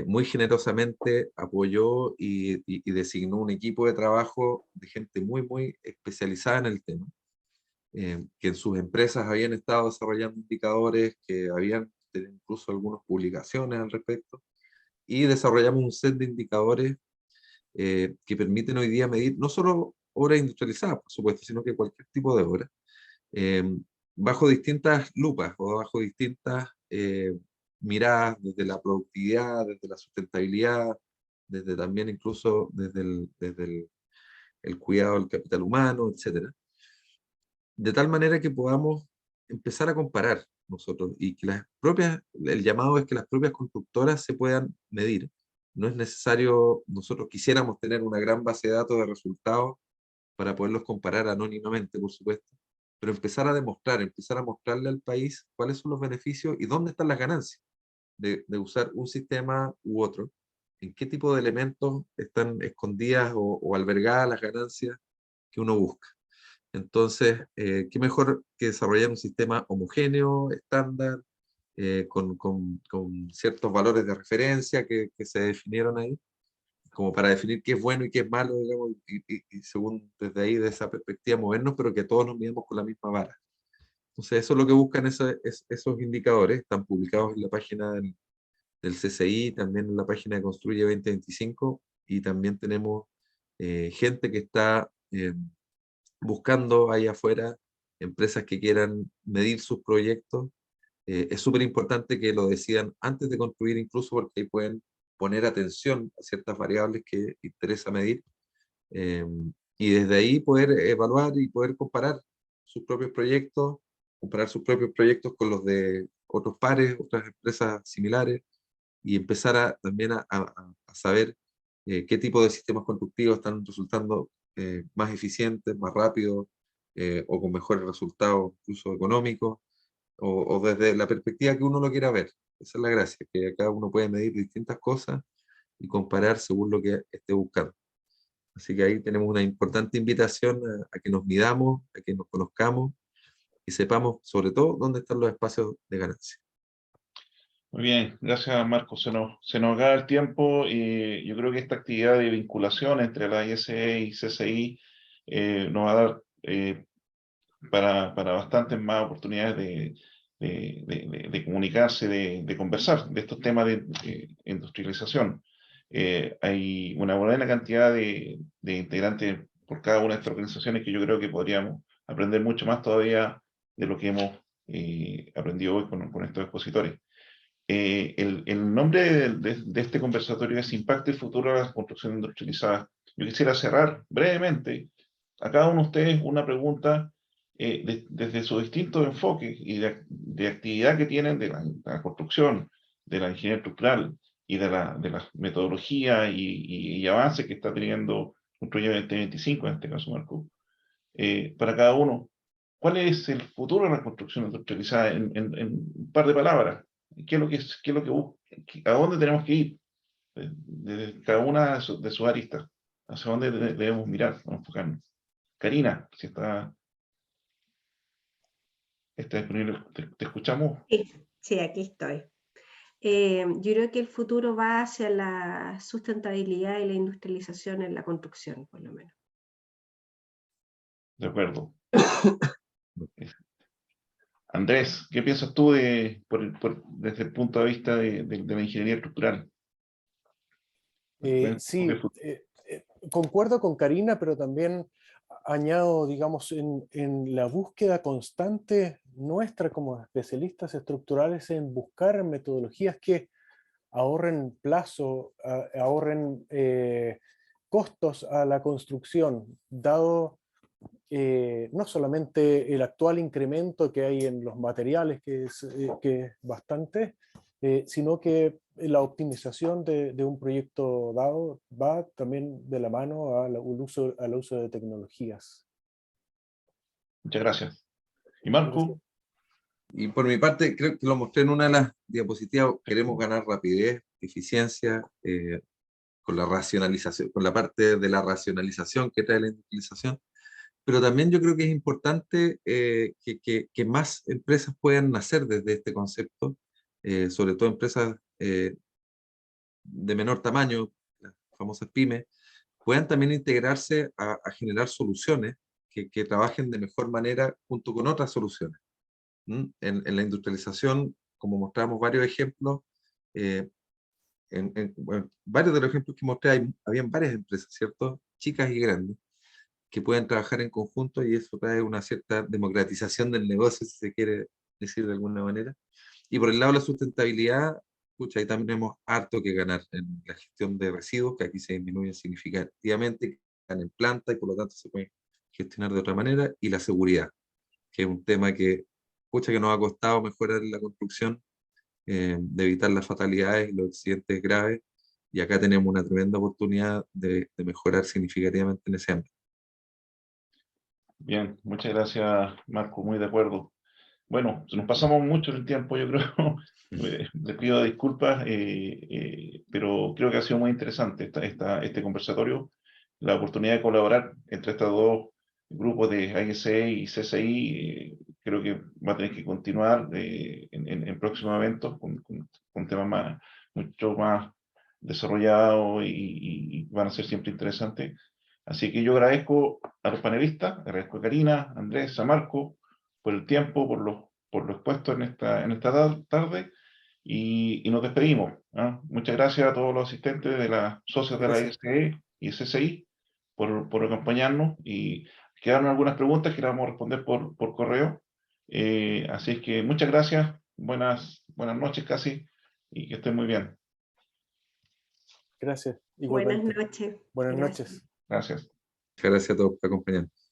muy generosamente apoyó y designó un equipo de trabajo de gente muy especializada en el tema, que en sus empresas habían estado desarrollando indicadores, que habían tenido incluso algunas publicaciones al respecto, y desarrollamos un set de indicadores que permiten hoy día medir no solo obras industrializadas, por supuesto, sino que cualquier tipo de obra, eh, bajo distintas lupas o bajo distintas miradas, desde la productividad, desde la sustentabilidad, desde también incluso desde el cuidado del capital humano, etcétera, de tal manera que podamos empezar a comparar nosotros y que el llamado es que las propias constructoras se puedan medir. No es necesario, nosotros quisiéramos tener una gran base de datos de resultados para poderlos comparar anónimamente, por supuesto, pero empezar a mostrarle al país cuáles son los beneficios y dónde están las ganancias de usar un sistema u otro, en qué tipo de elementos están escondidas o albergadas las ganancias que uno busca. Entonces, qué mejor que desarrollar un sistema homogéneo, estándar, con ciertos valores de referencia que se definieron ahí, como para definir qué es bueno y qué es malo, digamos, y según desde ahí, de esa perspectiva, movernos, pero que todos nos midamos con la misma vara. Entonces, eso es lo que buscan esos indicadores, están publicados en la página del CCI, también en la página de Construye 2025, y también tenemos gente que está buscando ahí afuera empresas que quieran medir sus proyectos. Es súper importante que lo decidan antes de construir, incluso porque ahí pueden poner atención a ciertas variables que interesa medir, eh, y desde ahí poder evaluar y poder comparar sus propios proyectos con los de otros pares, otras empresas similares, y empezar también a saber qué tipo de sistemas constructivos están resultando más eficientes, más rápidos, o con mejores resultados, incluso económicos, o desde la perspectiva que uno lo quiera ver. Esa es la gracia, que cada uno puede medir distintas cosas y comparar según lo que esté buscando. Así que ahí tenemos una importante invitación a que nos midamos, a que nos conozcamos y sepamos sobre todo dónde están los espacios de ganancia. Muy bien, gracias Marco. Se nos acaba el tiempo y yo creo que esta actividad de vinculación entre la ISE y CCI nos va a dar para bastantes más oportunidades de comunicarse, de conversar de estos temas de industrialización. Hay una buena cantidad de integrantes por cada una de estas organizaciones, que yo creo que podríamos aprender mucho más todavía de lo que hemos aprendido hoy con estos expositores. El nombre de este conversatorio es Impacto y Futuro de la Construcción Industrializada. Yo quisiera cerrar brevemente a cada uno de ustedes una pregunta desde sus distintos enfoques y de actividad que tienen de la construcción, de la ingeniería estructural y de la metodología y avances que está teniendo Construye 2025, en este caso, Marco. Para cada uno, ¿cuál es el futuro de la construcción industrializada en un par de palabras? ¿Qué es lo que busca? ¿A dónde tenemos que ir? De cada una de sus aristas. ¿Hacia dónde debemos mirar o enfocarnos? Karina, si está disponible, te escuchamos. Sí, sí, aquí estoy. Yo creo que el futuro va hacia la sustentabilidad y la industrialización en la construcción, por lo menos. De acuerdo. Andrés, ¿qué piensas tú desde el punto de vista de la ingeniería estructural? Sí, concuerdo con Karina, pero también añado, digamos, en la búsqueda constante nuestra como especialistas estructurales en buscar metodologías que ahorren plazo, ahorren costos a la construcción, dado no solamente el actual incremento que hay en los materiales, que es bastante, sino que la optimización de un proyecto dado va también de la mano al uso de tecnologías. Muchas gracias. ¿Y Marco? Y por mi parte, creo que lo mostré en una de las diapositivas, queremos ganar rapidez, eficiencia, con la racionalización, con la parte de la racionalización que trae la industrialización, pero también yo creo que es importante que más empresas puedan nacer desde este concepto, sobre todo empresas de menor tamaño, las famosas pymes, puedan también integrarse a generar soluciones que trabajen de mejor manera junto con otras soluciones. En la industrialización, como mostramos varios ejemplos, bueno, varios de los ejemplos que mostré, habían varias empresas, ¿cierto? Chicas y grandes, que pueden trabajar en conjunto y eso trae una cierta democratización del negocio, si se quiere decir de alguna manera. Y por el lado de la sustentabilidad, ahí también tenemos harto que ganar en la gestión de residuos, que aquí se disminuyen significativamente, están en planta y por lo tanto se pueden gestionar de otra manera, y la seguridad, que es un tema que nos ha costado mejorar en la construcción, de evitar las fatalidades y los accidentes graves, y acá tenemos una tremenda oportunidad de mejorar significativamente en ese ámbito. Bien, muchas gracias, Marco, muy de acuerdo. Bueno, nos pasamos mucho el tiempo, yo creo. Les pido disculpas, pero creo que ha sido muy interesante este conversatorio. La oportunidad de colaborar entre estos dos grupos de AISE y CSI, creo que va a tener que continuar en próximos eventos con temas mucho más desarrollados y van a ser siempre interesantes. Así que yo agradezco a los panelistas, agradezco a Karina, a Andrés, a Marco, por el tiempo, por lo expuesto en esta tarde, y nos despedimos. Muchas gracias a todos los asistentes de las socios de la ISE y CSI por acompañarnos, y quedaron algunas preguntas que las vamos a responder por correo. Así es que muchas gracias, buenas noches casi, y que estén muy bien. Gracias. Igualmente. Buenas noches. Buenas Gracias. noches. Gracias. Muchas gracias a todos por acompañarnos.